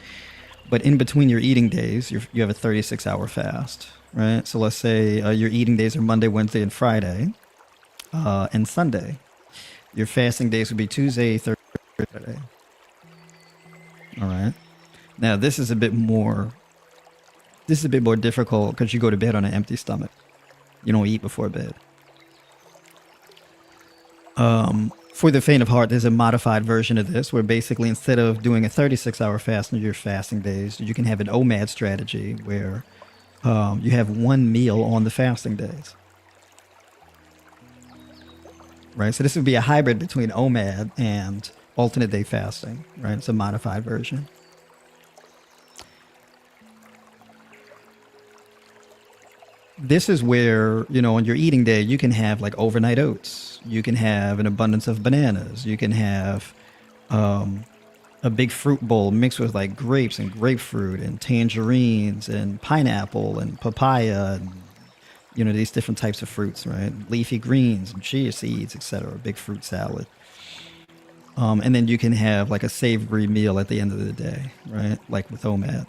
But in between your eating days, you have a 36-hour fast, right? So let's say your eating days are Monday, Wednesday, and Friday, and Sunday. Your fasting days would be Tuesday, Thursday, Friday. All right. Now this is a bit more difficult because you go to bed on an empty stomach. You don't eat before bed. For the faint of heart, there's a modified version of this where basically instead of doing a 36-hour fast on your fasting days, you can have an OMAD strategy where you have 1 meal on the fasting days. Right? So this would be a hybrid between OMAD and alternate day fasting, right? It's a modified version. This is where, on your eating day, you can have like overnight oats. You can have an abundance of bananas. You can have a big fruit bowl mixed with like grapes and grapefruit and tangerines and pineapple and papaya and, these different types of fruits, right? Leafy greens and chia seeds, etc. Big fruit salad. And then you can have like a savory meal at the end of the day, right? Like with OMAD.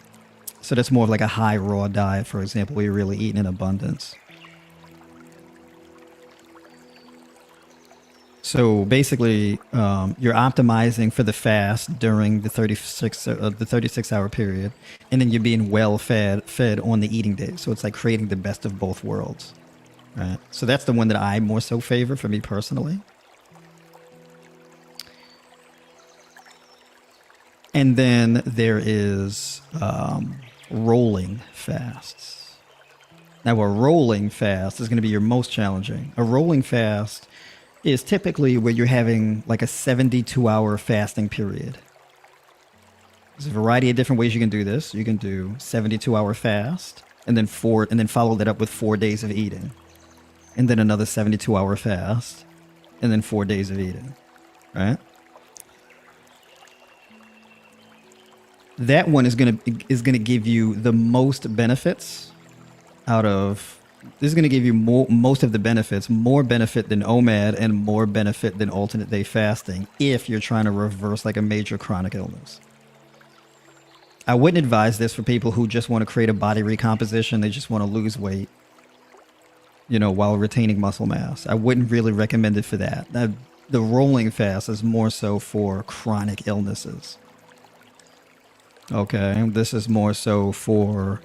So that's more of like a high raw diet, for example, where you're really eating in abundance. So basically, you're optimizing for the fast during the 36-hour period, and then you're being well fed on the eating days. So it's like creating the best of both worlds, right? So that's the one that I more so favor for me personally. And then there is rolling fasts. Now, a rolling fast is going to be your most challenging. A rolling fast is typically where you're having like a 72-hour fasting period. There's a variety of different ways you can do this. You can do 72-hour fast and then follow that up with 4 days of eating. And then another 72-hour fast and then 4 days of eating, right? That one is gonna give you the most benefits out of. This is gonna give you most of the benefits, more benefit than OMAD and more benefit than alternate day fasting if you're trying to reverse like a major chronic illness. I wouldn't advise this for people who just want to create a body recomposition. They just want to lose weight, while retaining muscle mass. I wouldn't really recommend it for that. The rolling fast is more so for chronic illnesses. Okay, this is more so for,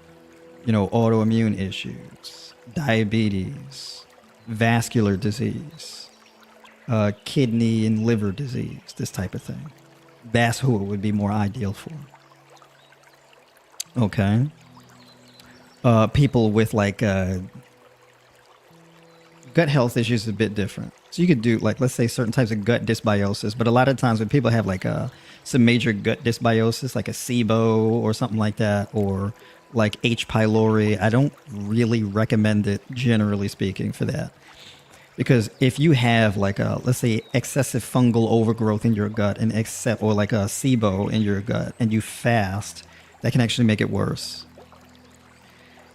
autoimmune issues, diabetes, vascular disease, kidney and liver disease, this type of thing. That's who it would be more ideal for. Okay. People with like gut health issues is a bit different. So you could do like, let's say certain types of gut dysbiosis, but a lot of times when people have like some major gut dysbiosis, like a SIBO or something like that, or like H. pylori, I don't really recommend it, generally speaking, for that. Because if you have like let's say excessive fungal overgrowth in your gut or like a SIBO in your gut and you fast, that can actually make it worse.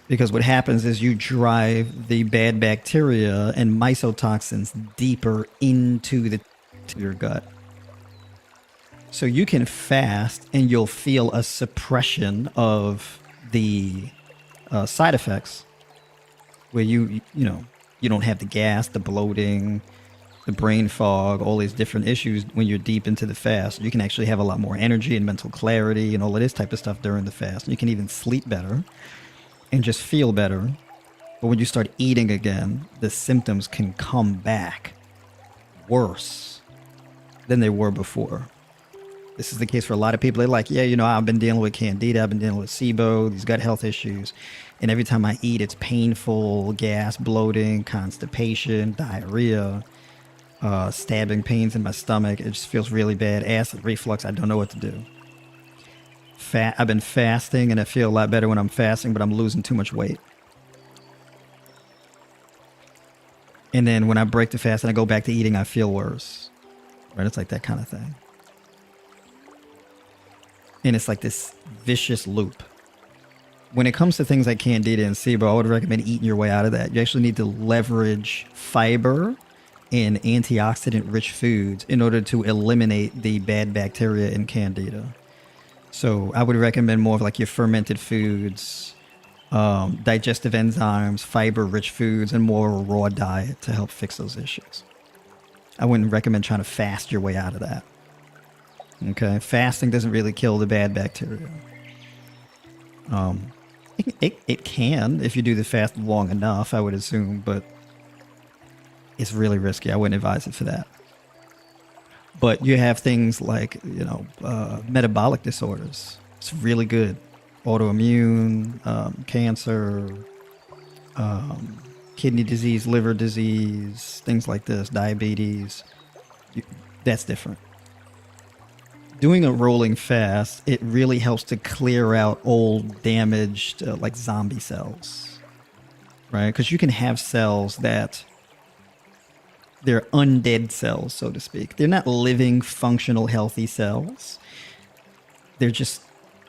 Because what happens is you drive the bad bacteria and mycotoxins deeper into your gut. So you can fast and you'll feel a suppression of the side effects where you don't have the gas, the bloating, the brain fog, all these different issues when you're deep into the fast. You can actually have a lot more energy and mental clarity and all of this type of stuff during the fast. You can even sleep better and just feel better. But when you start eating again, the symptoms can come back worse than they were before. This is the case for a lot of people. They're like, yeah, I've been dealing with candida, I've been dealing with SIBO, these gut health issues. And every time I eat, it's painful, gas, bloating, constipation, diarrhea, stabbing pains in my stomach. It just feels really bad. Acid reflux, I don't know what to do. I've been fasting and I feel a lot better when I'm fasting, but I'm losing too much weight. And then when I break the fast and I go back to eating, I feel worse. Right? It's like that kind of thing. And it's like this vicious loop. When it comes to things like candida and SIBO, I would recommend eating your way out of that. You actually need to leverage fiber and antioxidant-rich foods in order to eliminate the bad bacteria in candida. So I would recommend more of like your fermented foods, digestive enzymes, fiber-rich foods, and more of a raw diet to help fix those issues. I wouldn't recommend trying to fast your way out of that. Okay, fasting doesn't really kill the bad bacteria. It can if you do the fast long enough, I would assume, but it's really risky. I wouldn't advise it for that. But you have things like, metabolic disorders. It's really good. Autoimmune, cancer, kidney disease, liver disease, things like this, diabetes. That's different. Doing a rolling fast, it really helps to clear out old, damaged, like zombie cells, right? Because you can have cells that they're undead cells, so to speak. They're not living, functional, healthy cells. They're just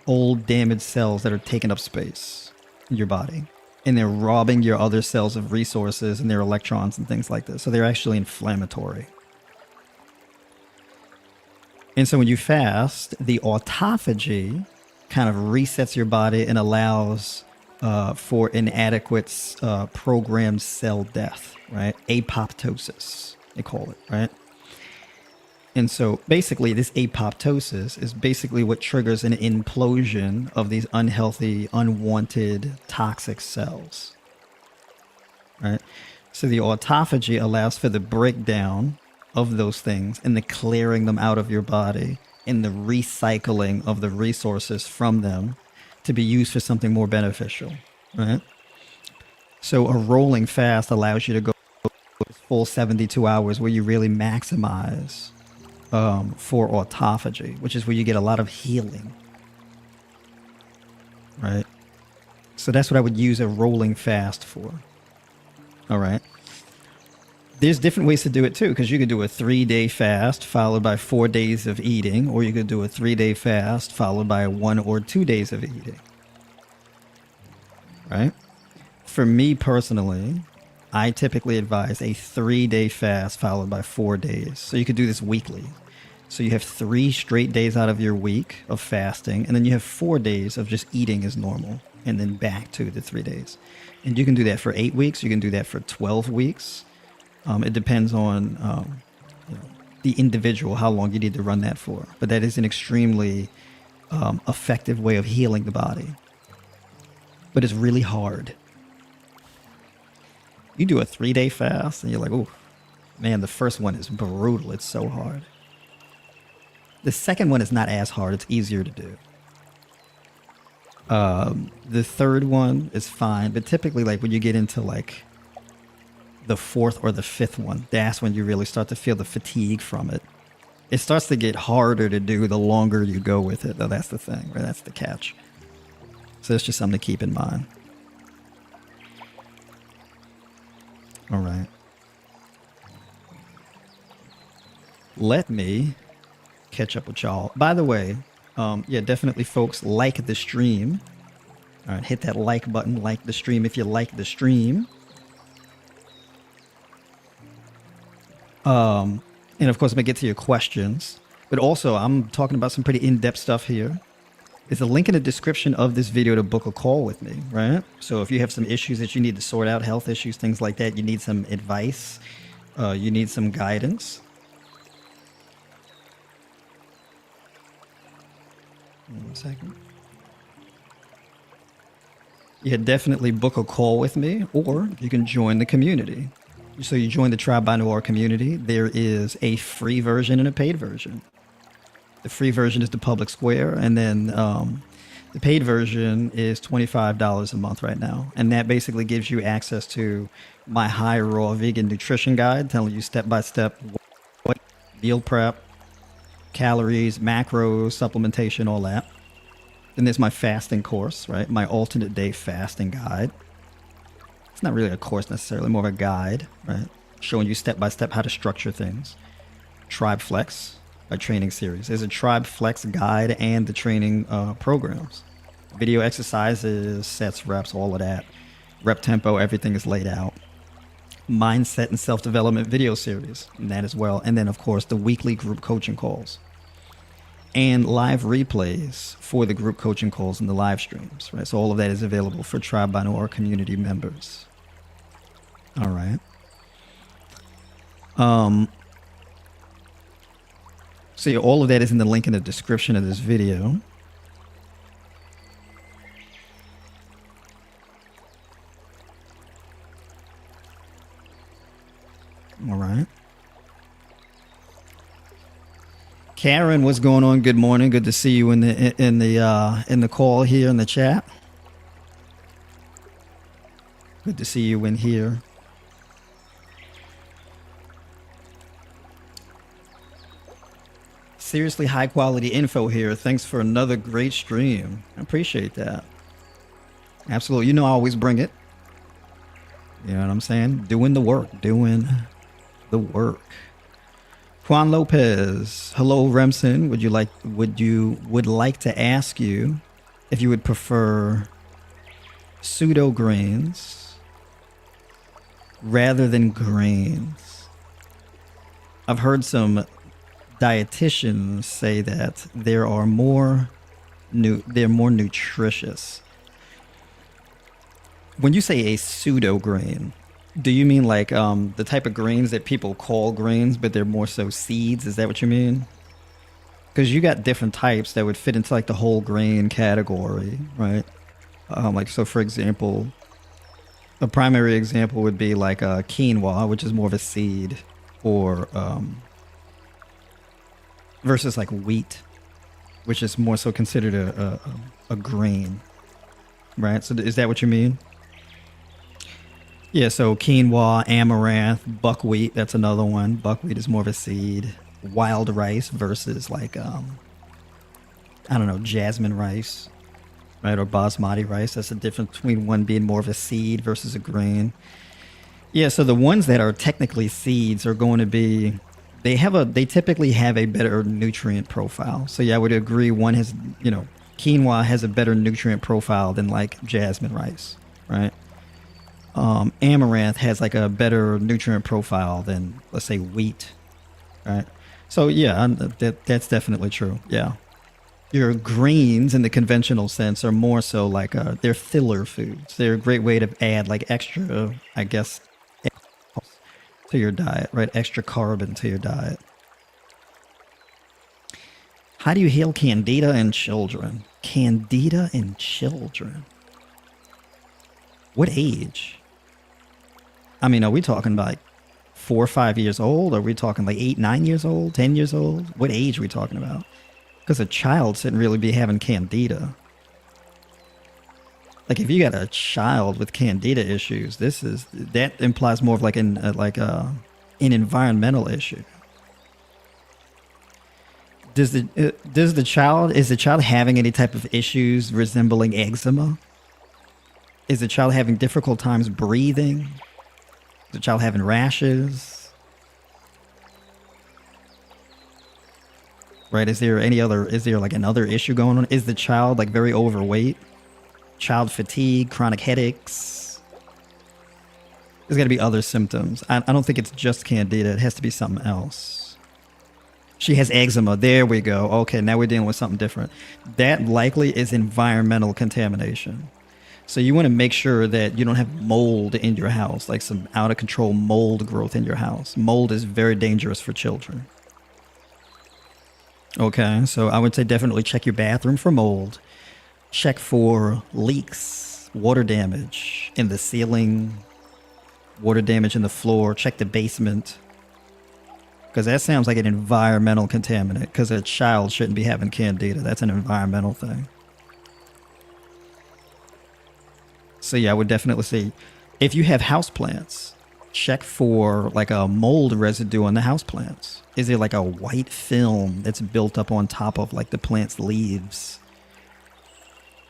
old, damaged cells that are taking up space in your body. And they're robbing your other cells of resources and their electrons and things like this. So they're actually inflammatory. And so when you fast, the autophagy kind of resets your body and allows for an adequate programmed cell death, right? Apoptosis, they call it, right? And so basically this apoptosis is basically what triggers an implosion of these unhealthy, unwanted, toxic cells, right? So the autophagy allows for the breakdown of those things and the clearing them out of your body and the recycling of the resources from them to be used for something more beneficial, right? So a rolling fast allows you to go full 72 hours where you really maximize for autophagy, which is where you get a lot of healing, right? So that's what I would use a rolling fast for. All right. There's different ways to do it too, because you could do a 3-day fast followed by 4 days of eating, or you could do a 3-day fast followed by 1 or 2 days of eating. Right? For me personally, I typically advise a 3-day fast followed by 4 days. So you could do this weekly. So you have 3 straight days out of your week of fasting, and then you have 4 days of just eating as normal, and then back to the 3 days. And you can do that for 8 weeks. You can do that for 12 weeks. It depends on the individual, how long you need to run that for. But that is an extremely effective way of healing the body. But it's really hard. You do a 3-day fast and you're like, oh, man, the first one is brutal. It's so hard. The second one is not as hard. It's easier to do. The third one is fine. But typically, like when you get into like the 4th or the 5th one, that's when you really start to feel the fatigue from it. It starts to get harder to do the longer you go with it, though. That's the thing, right? That's the catch. So it's just something to keep in mind. All right. Let me catch up with y'all. By the way, yeah, definitely, folks, like the stream. All right, hit that like button, like the stream if you like the stream. And of course, I'm gonna get to your questions. But also, I'm talking about some pretty in-depth stuff here. There's a link in the description of this video to book a call with me, right? So if you have some issues that you need to sort out, health issues, things like that, you need some advice, you need some guidance. 1 second. Yeah, definitely book a call with me, or you can join the community. So you join the Tribe by Noire community. There is a free version and a paid version. The free version is the public square, and then the paid version is $25 a month right now. And that basically gives you access to my high raw vegan nutrition guide, telling you step by step what meal prep, calories, macros, supplementation, all that. Then there's my fasting course, right? My alternate day fasting guide. It's not really a course necessarily, more of a guide, right? Showing you step by step how to structure things. Tribe Flex, a training series. There's a Tribe Flex guide and the training programs. Video exercises, sets, reps, all of that. Rep tempo, everything is laid out. Mindset and self-development video series, and that as well. And then, of course, the weekly group coaching calls. And live replays for the group coaching calls and the live streams, right? So all of that is available for Tribe by Noire community members. All right. So yeah, all of that is in the link in the description of this video. All right. Karen, what's going on? Good morning. Good to see you in the call here in the chat. Good to see you in here. Seriously high quality info here. Thanks for another great stream. I appreciate that. Absolutely. You know I always bring it. You know what I'm saying? Doing the work. Doing the work. Juan Lopez. Hello, Remsen. Would like to ask you if you would prefer pseudo grains rather than grains. I've heard some dietitians say that they're more nutritious. When you say a pseudo grain, do you mean like the type of grains that people call grains, but they're more so seeds? Is that what you mean? Because you got different types that would fit into like the whole grain category, right? Like, so for example, a primary example would be like quinoa, which is more of a seed, or versus like wheat, which is more so considered a grain, right? So is that what you mean? Yeah, so quinoa, amaranth, buckwheat, that's another one. Buckwheat is more of a seed. Wild rice versus like, I don't know, jasmine rice, right? Or basmati rice. That's the difference between one being more of a seed versus a grain. Yeah, so the ones that are technically seeds are going to be, they typically have a better nutrient profile. So yeah, I would agree one has, quinoa has a better nutrient profile than like jasmine rice, right? Amaranth has like a better nutrient profile than, let's say, wheat, right? So yeah, that's definitely true. Yeah, your grains in the conventional sense are more so like they're filler foods. They're a great way to add like extra, I guess, to your diet, right? Extra carbon to your diet. How do you heal candida in children? Candida in children? What age? I mean, are we talking about like 4 or 5 years old? Are we talking like 8, 9 years old, 10 years old? What age are we talking about? Because a child shouldn't really be having candida. Like if you got a child with candida issues, that implies more of like an environmental issue. Is the child having any type of issues resembling eczema? Is the child having difficult times breathing? Is the child having rashes? Right? Is there like another issue going on? Is the child like very overweight? Child fatigue, chronic headaches? There's got to be other symptoms. I don't think it's just candida. It has to be something else. She has eczema. There we go. Okay, now we're dealing with something different. That likely is environmental contamination. So you want to make sure that you don't have mold in your house, like some out of control mold growth in your house. Mold is very dangerous for children. Okay, so I would say definitely check your bathroom for mold. Check for leaks, water damage in the ceiling, water damage in the floor. Check the basement. Because that sounds like an environmental contaminant. Because a child shouldn't be having candida. That's an environmental thing. So yeah, I would definitely say, if you have houseplants, check for like a mold residue on the houseplants. Is there like a white film that's built up on top of like the plant's leaves?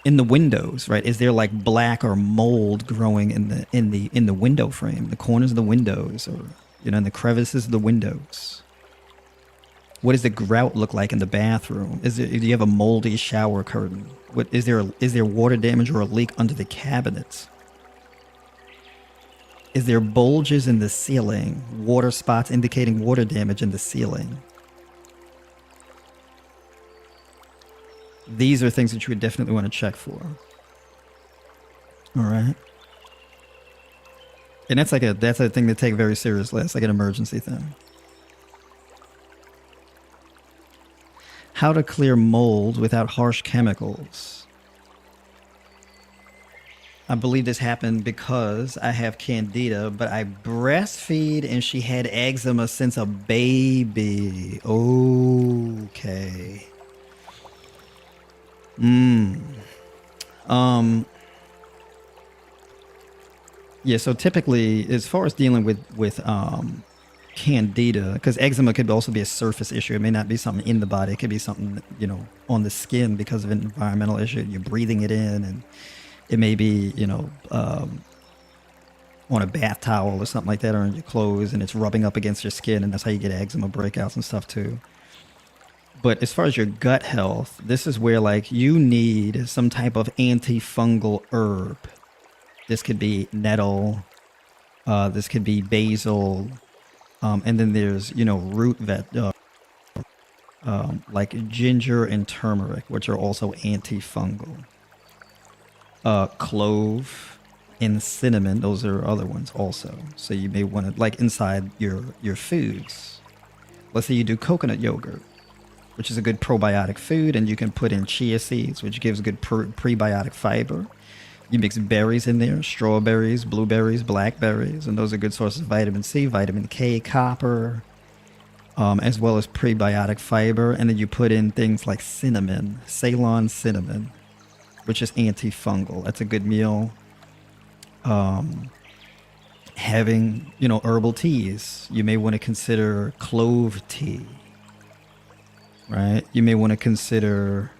In the windows, right? Is there like black or mold growing in the window frame, the corners of the windows, or in the crevices of the windows? What does the grout look like in the bathroom? Do you have a moldy shower curtain? Is there water damage or a leak under the cabinets? Is there bulges in the ceiling? Water spots indicating water damage in the ceiling? These are things that you would definitely want to check for. All right. And that's a thing to take very seriously. It's like an emergency thing. How to clear mold without harsh chemicals. I believe this happened because I have candida, but I breastfeed and she had eczema since a baby. Okay. Yeah, so typically, as far as dealing with candida, because eczema could also be a surface issue. It may not be something in the body. It could be something, on the skin because of an environmental issue. You're breathing it in, and it may be, on a bath towel or something like that, or on your clothes, and it's rubbing up against your skin, and that's how you get eczema breakouts and stuff too. But as far as your gut health, this is where like you need some type of antifungal herb. This could be nettle. This could be basil. And then there's, like ginger and turmeric, which are also antifungal. Clove and cinnamon, those are other ones also. So you may want to, like inside your foods. Let's say you do coconut yogurt, which is a good probiotic food, and you can put in chia seeds, which gives good prebiotic fiber. You mix berries in there, strawberries, blueberries, blackberries, and those are good sources of vitamin C, vitamin K, copper, as well as prebiotic fiber. And then you put in things like cinnamon, Ceylon cinnamon, which is antifungal. That's a good meal. Having, herbal teas. You may want to consider clove tea, right? You may want to consider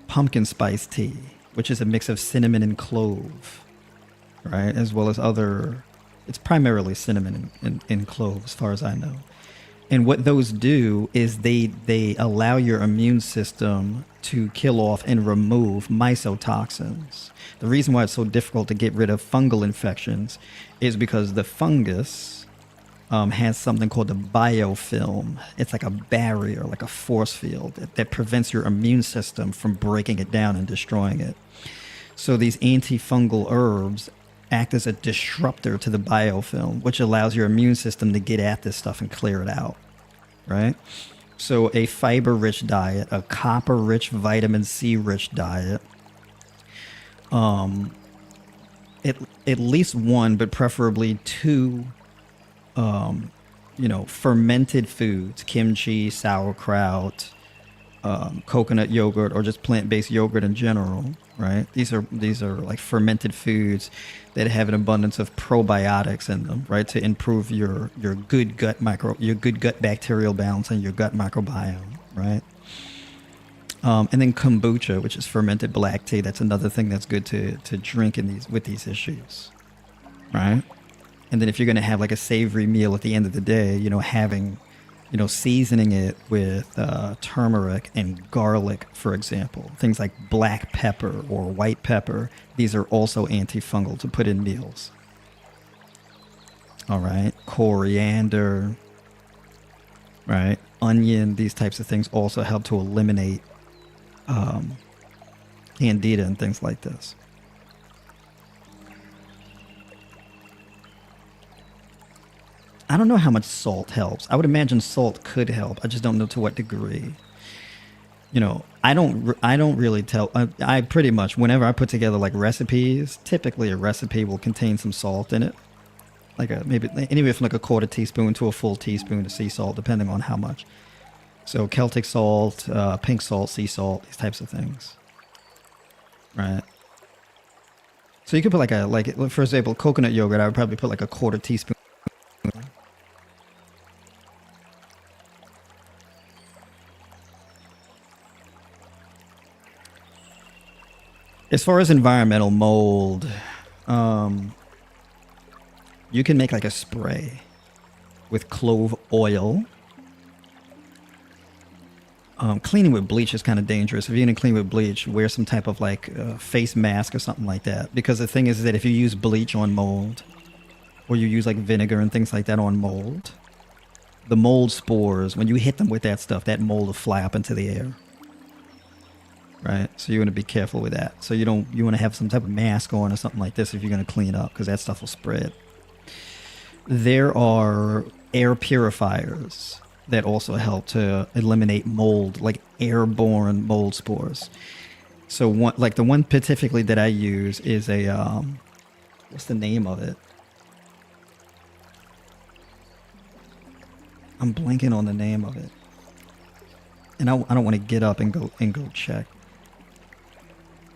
pumpkin spice tea, which is a mix of cinnamon and clove, right? As well as it's primarily cinnamon and clove as far as I know. And what those do is they allow your immune system to kill off and remove mycotoxins. The reason why it's so difficult to get rid of fungal infections is because the fungus has something called a biofilm. It's like a barrier, like a force field that prevents your immune system from breaking it down and destroying it. So these antifungal herbs act as a disruptor to the biofilm, which allows your immune system to get at this stuff and clear it out, right? So a fiber-rich diet, a copper-rich, vitamin C-rich diet, at least one, but preferably two, fermented foods, kimchi, sauerkraut, coconut yogurt, or just plant-based yogurt in general, right? These are like fermented foods that have an abundance of probiotics in them, right? To improve your good gut bacterial balance and your gut microbiome, right? And then kombucha, which is fermented black tea. That's another thing that's good to drink with these issues, right? And then if you're going to have like a savory meal at the end of the day, having, seasoning it with turmeric and garlic, for example, things like black pepper or white pepper. These are also antifungal to put in meals. All right. Coriander, right? Onion, these types of things also help to eliminate candida and things like this. I don't know how much salt helps. I would imagine salt could help. I just don't know to what degree. You know, I don't really tell. I pretty much, whenever I put together like recipes, typically a recipe will contain some salt in it, like maybe anywhere from like a quarter teaspoon to a full teaspoon of sea salt, depending on how much. So Celtic salt, pink salt, sea salt, these types of things, right? So you could put like for example, coconut yogurt. I would probably put like a quarter teaspoon. As far as environmental mold, you can make like a spray with clove oil. Cleaning with bleach is kind of dangerous. If you're going to clean with bleach, wear some type of like face mask or something like that. Because the thing is that if you use bleach on mold, or you use like vinegar and things like that on mold, the mold spores, when you hit them with that stuff, that mold will fly up into the air. Right? So you want to be careful with that. So you want to have some type of mask on or something like this if you're going to clean up, because that stuff will spread. There are air purifiers that also help to eliminate mold, like airborne mold spores. So like the one specifically that I use is a, what's the name of it? I'm blanking on the name of it. And I don't want to get up and go check,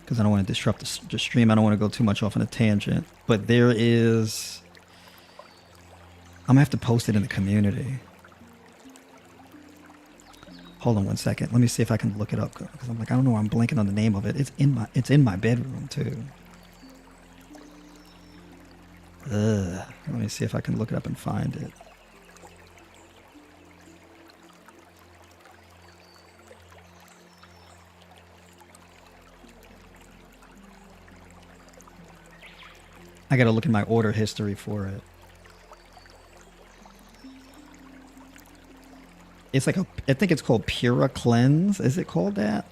because I don't want to disrupt the stream. I don't want to go too much off on a tangent. But there is, I'm gonna have to post it in the community. Hold on one second. Let me see if I can look it up, because I'm like, I don't know. I'm blanking on the name of it. It's in my bedroom too. Let me see if I can look it up and find it. I gotta look at my order history for it. It's like I think it's called Pura Cleanse. Is it called that?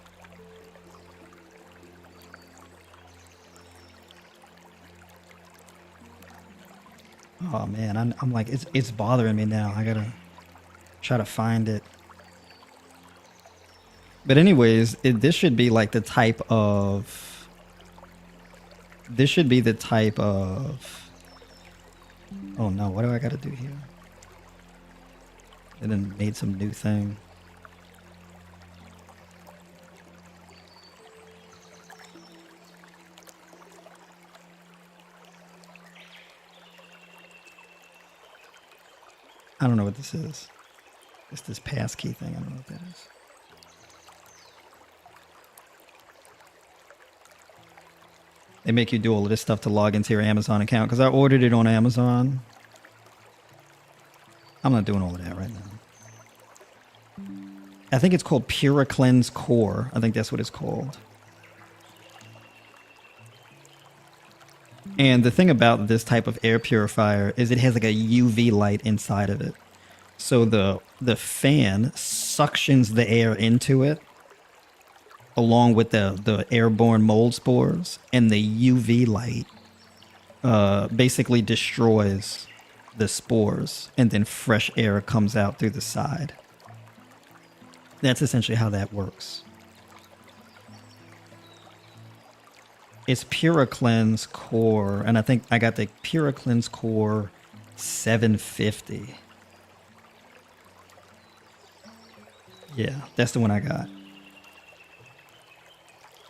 Oh man, I'm like, it's bothering me now. I gotta try to find it. But anyways, this should be like the type of, oh no, what do I gotta do here? And then made some new thing. I don't know what this is. It's this passkey thing. I don't know what that is. They make you do all of this stuff to log into your Amazon account, because I ordered it on Amazon. I'm not doing all of that right now. I think it's called Pura Cleanse Core. I think that's what it's called. And the thing about this type of air purifier is it has like a UV light inside of it. So the fan suctions the air into it, along with the airborne mold spores, and the UV light basically destroys the spores, and then fresh air comes out through the side. That's essentially how that works. It's Pura Cleanse Core, and I think I got the Pura Cleanse Core 750. Yeah, that's the one I got.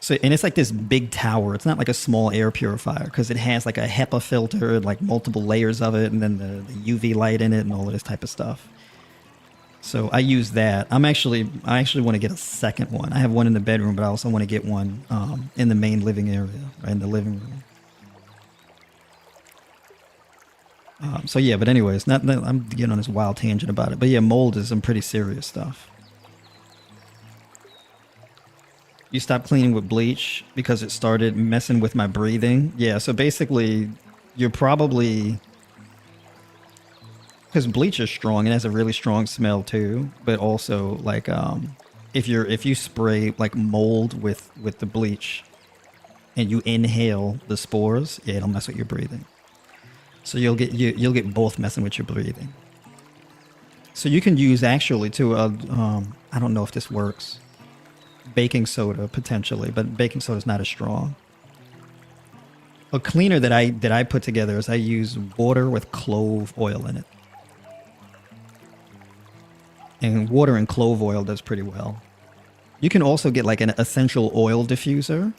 So, and it's like this big tower. It's not like a small air purifier, because it has like a HEPA filter, like multiple layers of it, and then the UV light in it and all of this type of stuff. So I use that. I actually want to get a second one. I have one in the bedroom, but I also want to get one in the main living area, right in the living room. So yeah, but anyways, I'm getting on this wild tangent about it. But yeah, mold is some pretty serious stuff. You stopped cleaning with bleach because it started messing with my breathing. Yeah, so basically, you're probably because bleach is strong and has a really strong smell too. But also, like, if you spray like mold with the bleach and you inhale the spores, yeah, it'll mess with your breathing. So you'll get both messing with your breathing. So you can use actually to I don't know if this works. Baking soda potentially, but baking soda is not as strong. A cleaner that I put together is I use water with clove oil in it. And water and clove oil does pretty well. You can also get like an essential oil diffuser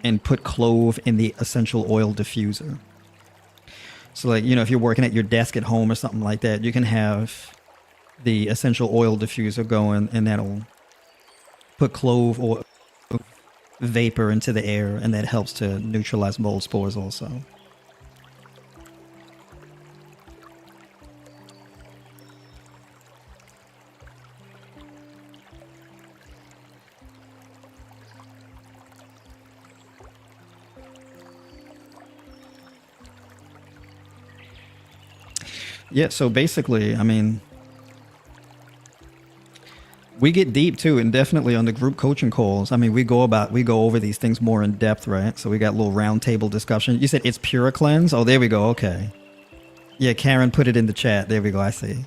and put clove in the essential oil diffuser. So like, you know, if you're working at your desk at home or something like that, you can have the essential oil diffuser going and that'll put clove oil vapor into the air and that helps to neutralize mold spores also. Yeah, so basically, I mean, we get deep too, and definitely on the group coaching calls. I mean, we go over these things more in depth, right? So we got a little round table discussion. You said it's Pure Cleanse? Oh, there we go. Okay. Yeah, Karen put it in the chat. There we go. I see.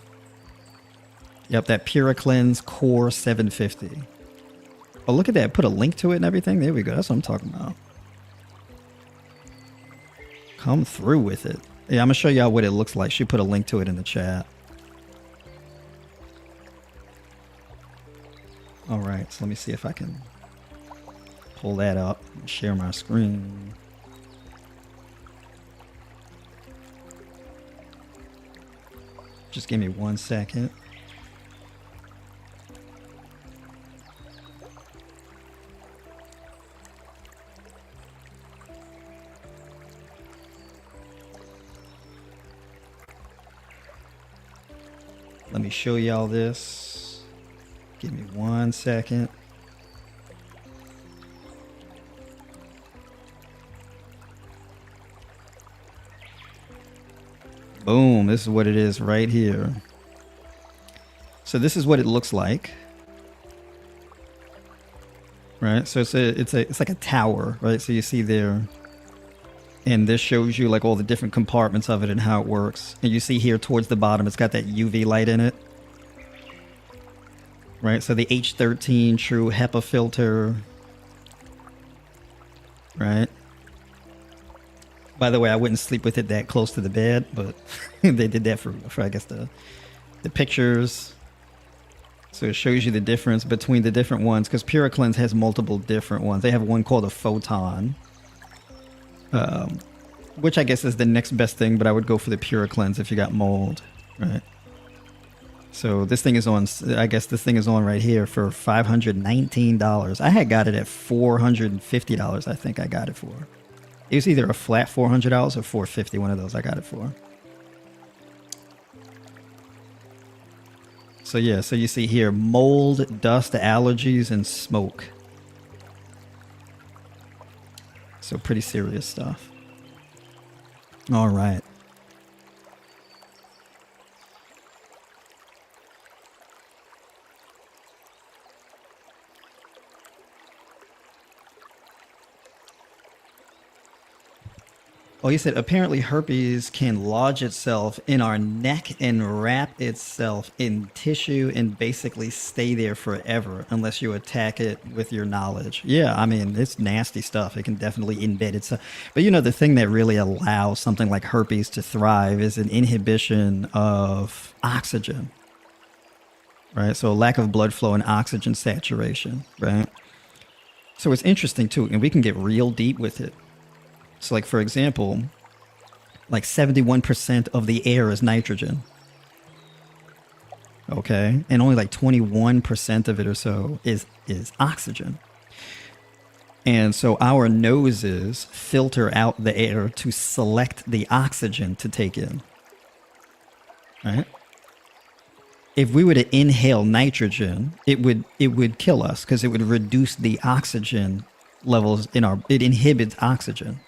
Yep, that Pure Cleanse Core 750. Oh, look at that. Put a link to it and everything. There we go. That's what I'm talking about. Come through with it. Yeah, I'm going to show y'all what it looks like. She put a link to it in the chat. All right, so let me see if I can pull that up and share my screen. Just give me 1 second. Let me show y'all this. Give me 1 second. Boom, this is what it is right here. So this is what it looks like. Right? So it's like a tower, right? So you see there, and this shows you like all the different compartments of it and how it works. And you see here towards the bottom, it's got that UV light in it. Right, so the H13 True HEPA filter. Right. By the way, I wouldn't sleep with it that close to the bed, but they did that for I guess the pictures. So it shows you the difference between the different ones, because Pure Cleanse has multiple different ones. They have one called a Photon, which I guess is the next best thing, but I would go for the Pure Cleanse if you got mold, right? So this thing is on, I guess this thing is on right here for $519. I had got it at $450, I think I got it for. It was either a flat $400 or $450, one of those I got it for. So yeah, so you see here, mold, dust, allergies, and smoke. So pretty serious stuff. All right. Oh, you said apparently herpes can lodge itself in our neck and wrap itself in tissue and basically stay there forever unless you attack it with your knowledge. Yeah, I mean, it's nasty stuff. It can definitely embed itself. But you know, the thing that really allows something like herpes to thrive is an inhibition of oxygen, right? So a lack of blood flow and oxygen saturation, right? So it's interesting too, and we can get real deep with it. So like, for example, like 71% of the air is nitrogen. Okay. And only like 21% of it or so is oxygen. And so our noses filter out the air to select the oxygen to take in. Right? If we were to inhale nitrogen, it would kill us because it would reduce the oxygen levels in it inhibits oxygen.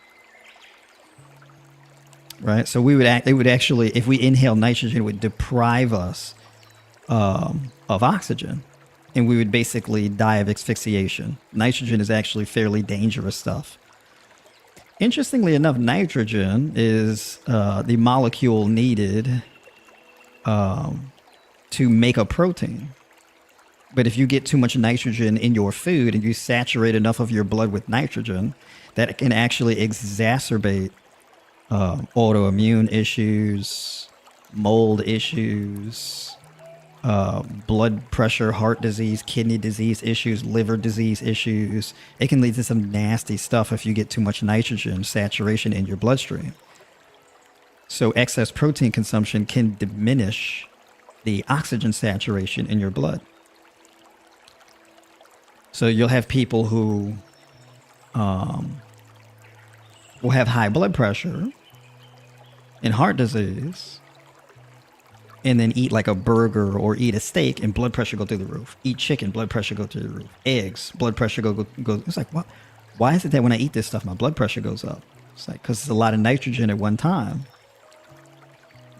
right? So it would actually, if we inhale nitrogen, it would deprive us of oxygen, and we would basically die of asphyxiation. Nitrogen is actually fairly dangerous stuff. Interestingly enough, nitrogen is the molecule needed to make a protein. But if you get too much nitrogen in your food and you saturate enough of your blood with nitrogen, that can actually exacerbate autoimmune issues, mold issues, blood pressure, heart disease, kidney disease issues, liver disease issues. It can lead to some nasty stuff if you get too much nitrogen saturation in your bloodstream. So excess protein consumption can diminish the oxygen saturation in your blood. So you'll have people who will have high blood pressure and heart disease, and then eat like a burger or eat a steak and blood pressure go through the roof. Eat chicken, blood pressure go through the roof. Eggs, blood pressure go. It's like, what? Why is it that when I eat this stuff, my blood pressure goes up? It's like, because it's a lot of nitrogen at one time.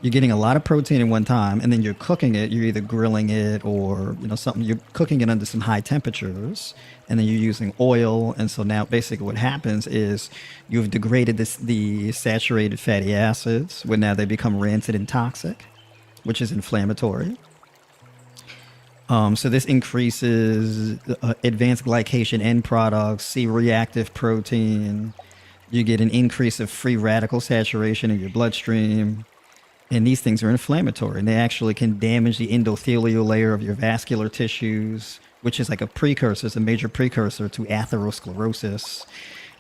You're getting a lot of protein at one time, and then you're cooking it. You're either grilling it or, something. You're cooking it under some high temperatures, and then you're using oil. And so now basically what happens is you've degraded the saturated fatty acids, where now they become rancid and toxic, which is inflammatory. So this increases advanced glycation end products, C-reactive protein. You get an increase of free radical saturation in your bloodstream. And these things are inflammatory, and they actually can damage the endothelial layer of your vascular tissues, which is like a precursor, it's a major precursor to atherosclerosis.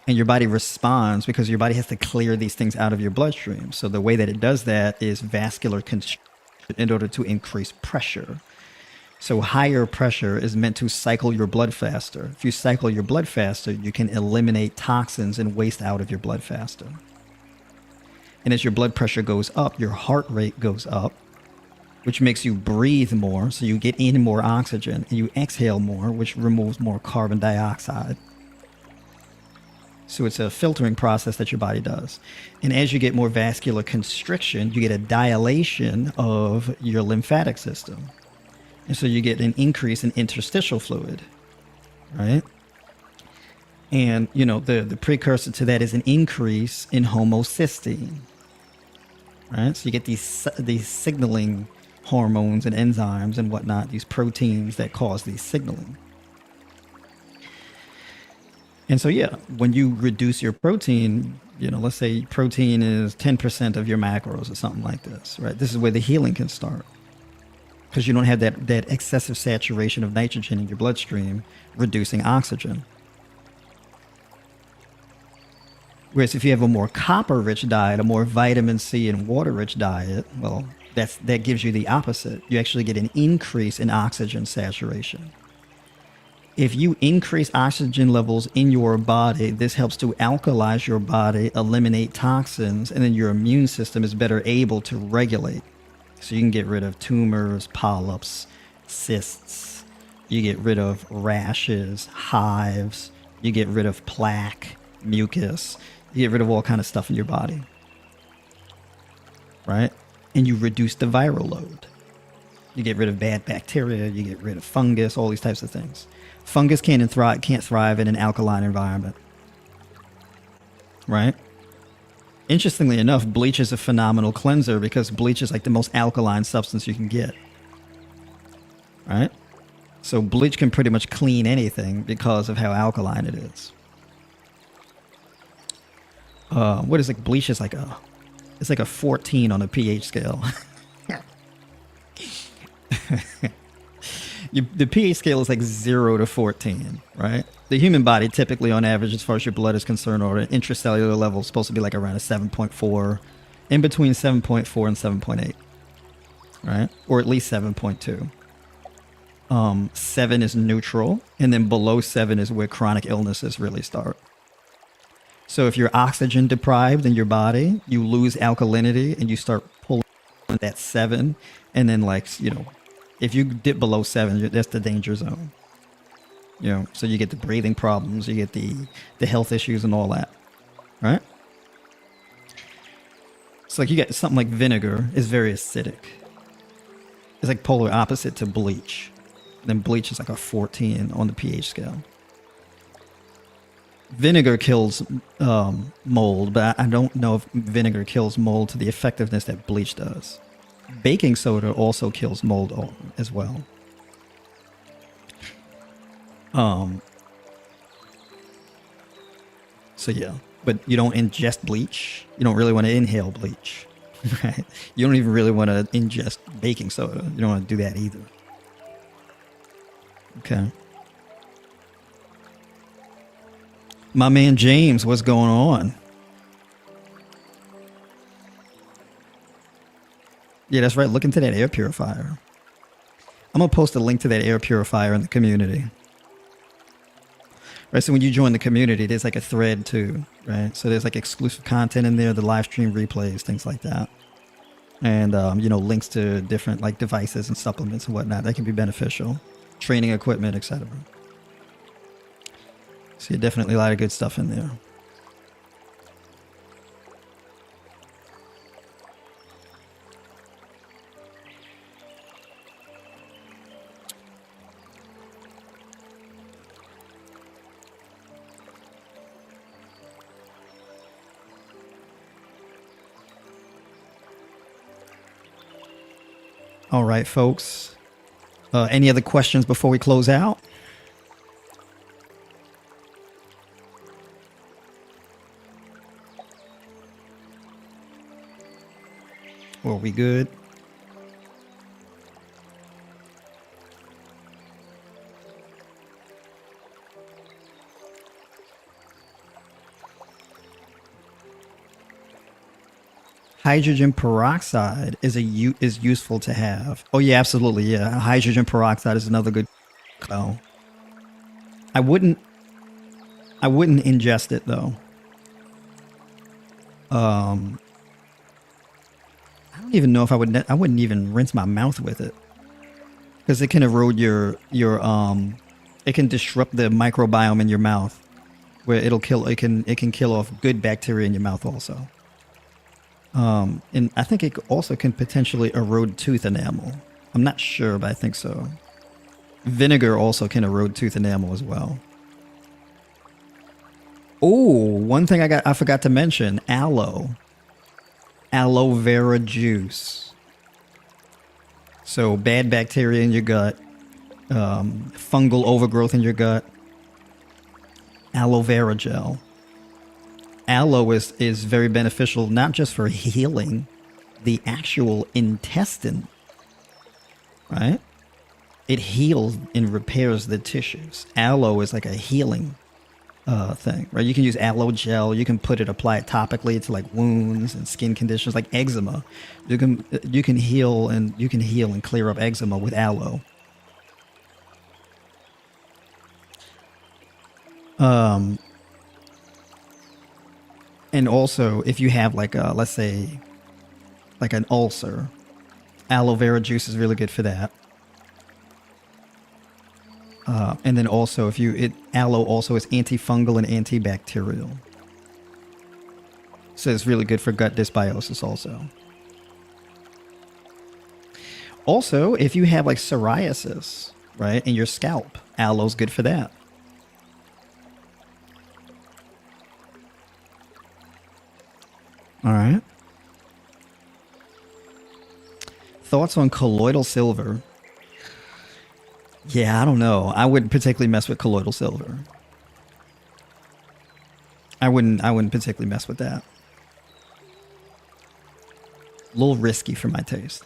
And your body responds because your body has to clear these things out of your bloodstream. So the way that it does that is vascular constriction in order to increase pressure. So higher pressure is meant to cycle your blood faster. If you cycle your blood faster, you can eliminate toxins and waste out of your blood faster. And as your blood pressure goes up, your heart rate goes up, which makes you breathe more. So you get in more oxygen, and you exhale more, which removes more carbon dioxide. So it's a filtering process that your body does. And as you get more vascular constriction, you get a dilation of your lymphatic system. And so you get an increase in interstitial fluid, right? And, the precursor to that is an increase in homocysteine. Right? So you get these signaling hormones and enzymes and whatnot, these proteins that cause these signaling. And so, when you reduce your protein, let's say protein is 10% of your macros or something like this, right? This is where the healing can start. Because you don't have that excessive saturation of nitrogen in your bloodstream, reducing oxygen. Whereas if you have a more copper-rich diet, a more vitamin C and water-rich diet, well, that gives you the opposite. You actually get an increase in oxygen saturation. If you increase oxygen levels in your body, this helps to alkalize your body, eliminate toxins, and then your immune system is better able to regulate. So you can get rid of tumors, polyps, cysts. You get rid of rashes, hives. You get rid of plaque, mucus. You get rid of all kind of stuff in your body, right? And you reduce the viral load. You get rid of bad bacteria. You get rid of fungus, all these types of things. Fungus can't thrive in an alkaline environment, right? Interestingly enough, bleach is a phenomenal cleanser because bleach is like the most alkaline substance you can get, right? So bleach can pretty much clean anything because of how alkaline it is. What is it? Bleach is it's like a 14 on a pH scale. The pH scale is like 0 to 14, right? The human body typically on average, as far as your blood is concerned, or an intracellular level is supposed to be like around a 7.4, in between 7.4 and 7.8, right? Or at least 7.2. 7 is neutral, and then below 7 is where chronic illnesses really start. So if you're oxygen deprived in your body, you lose alkalinity and you start pulling that 7. And then if you dip below 7, that's the danger zone. So you get the breathing problems, you get the health issues and all that, right? So like you get something like vinegar is very acidic. It's like polar opposite to bleach. Then bleach is like a 14 on the pH scale. Vinegar kills mold, but I don't know if vinegar kills mold to the effectiveness that bleach does. Baking soda also kills mold as well. So yeah, but you don't ingest bleach. You don't really want to inhale bleach, right? You don't even really want to ingest baking soda. You don't want to do that either. Okay. My man James, what's going on? Yeah, that's right. Look into that air purifier. I'm going to post a link to that air purifier in the community. Right, so when you join the community, there's like a thread too, right? So there's like exclusive content in there, the live stream replays, things like that. And, you know, links to different like devices and supplements and whatnot that can be beneficial. Training equipment, etc. So yeah, definitely a lot of good stuff in there. All right, folks. Any other questions before we close out? Are we good? Hydrogen peroxide is useful to have. Oh yeah, absolutely. Yeah, hydrogen peroxide is another good. Oh, I wouldn't ingest it though. I don't even know if I would. I wouldn't even rinse my mouth with it because it can erode your. It can disrupt the microbiome in your mouth, where it'll kill. It can kill off good bacteria in your mouth also. And I think it also can potentially erode tooth enamel. I'm not sure, but I think so. Vinegar also can erode tooth enamel as well. Oh, one thing I forgot to mention, aloe. Aloe vera juice. So bad bacteria in your gut, fungal overgrowth in your gut, aloe vera gel. Aloe is very beneficial, not just for healing the actual intestine, right? It heals and repairs the tissues. Aloe is like a healing thing, right? You can use aloe gel. You can apply it topically to like wounds and skin conditions like eczema. You can heal and clear up eczema with aloe. And also, if you have like let's say, like an ulcer, aloe vera juice is really good for that. And then also, aloe also is antifungal and antibacterial. So it's really good for gut dysbiosis also. Also, if you have like psoriasis, right, in your scalp, aloe's good for that. All right. Thoughts on colloidal silver? Yeah, I don't know. I wouldn't particularly mess with colloidal silver. I wouldn't particularly mess with that. A little risky for my taste.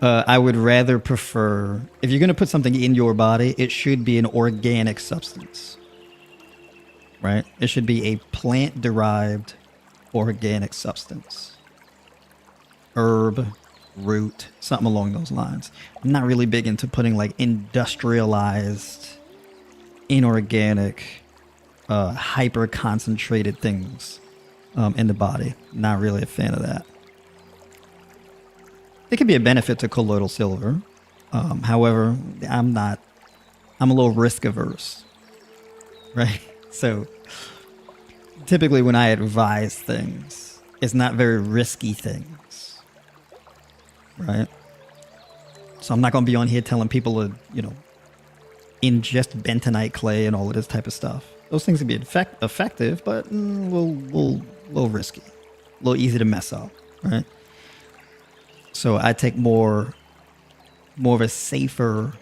I would rather prefer, if you're going to put something in your body, it should be an organic substance. Right? It should be a plant-derived organic substance. Herb, root, something along those lines. I'm not really big into putting like industrialized, inorganic, hyper-concentrated things in the body. Not really a fan of that. It could be a benefit to colloidal silver. However, I'm a little risk averse. Right? So typically when I advise things, it's not very risky things, right? So I'm not going to be on here telling people to, ingest bentonite clay and all of this type of stuff. Those things can be effective, but a little risky, a little easy to mess up, right? So I take more of a safer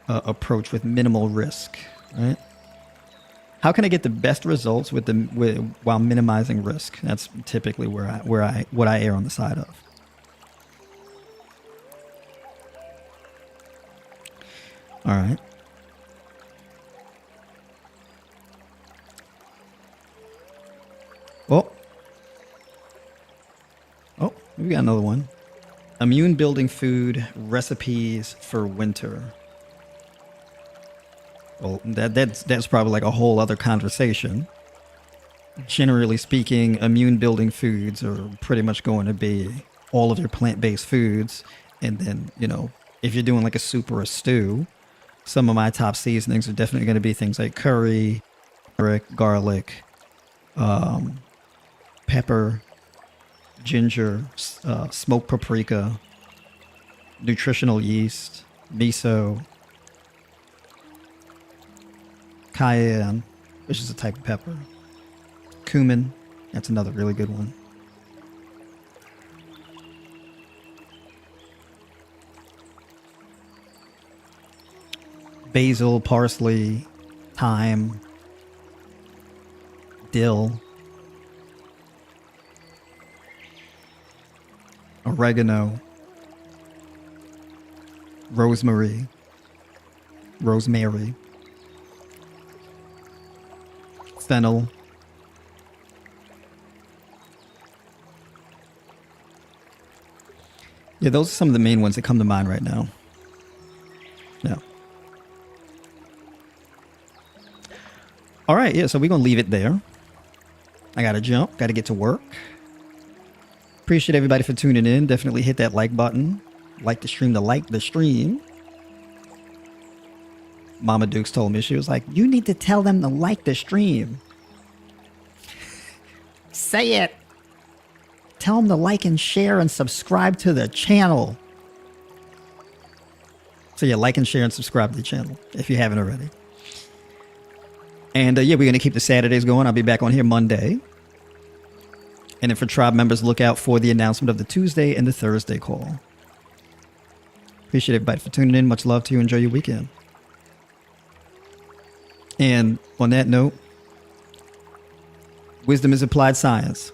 approach with minimal risk, right? How can I get the best results while minimizing risk? That's typically what I err on the side of. All right. Oh, we got another one. Immune building food recipes for winter. Well, that's probably like a whole other conversation. Generally speaking, immune building foods are pretty much going to be all of your plant-based foods. And then, if you're doing like a soup or a stew, some of my top seasonings are definitely going to be things like curry, garlic, pepper, ginger, smoked paprika, nutritional yeast, miso, cayenne, which is a type of pepper, cumin, that's another really good one. Basil, parsley, thyme, dill, oregano, rosemary, fennel, yeah, those are some of the main ones that come to mind right now. Yeah. All right, yeah, so we're going to leave it there. I got to jump, got to get to work. Appreciate everybody for tuning in. Definitely hit that like button. Like the stream. Mama Dukes told me, she was like, you need to tell them to like the stream. Say it. Tell them to like and share and subscribe to the channel. So yeah, like and share and subscribe to the channel if you haven't already. And yeah, we're going to keep the Saturdays going. I'll be back on here Monday. And then for tribe members, look out for the announcement of the Tuesday and the Thursday call. Appreciate everybody for tuning in. Much love to you. Enjoy your weekend. And on that note, wisdom is applied science.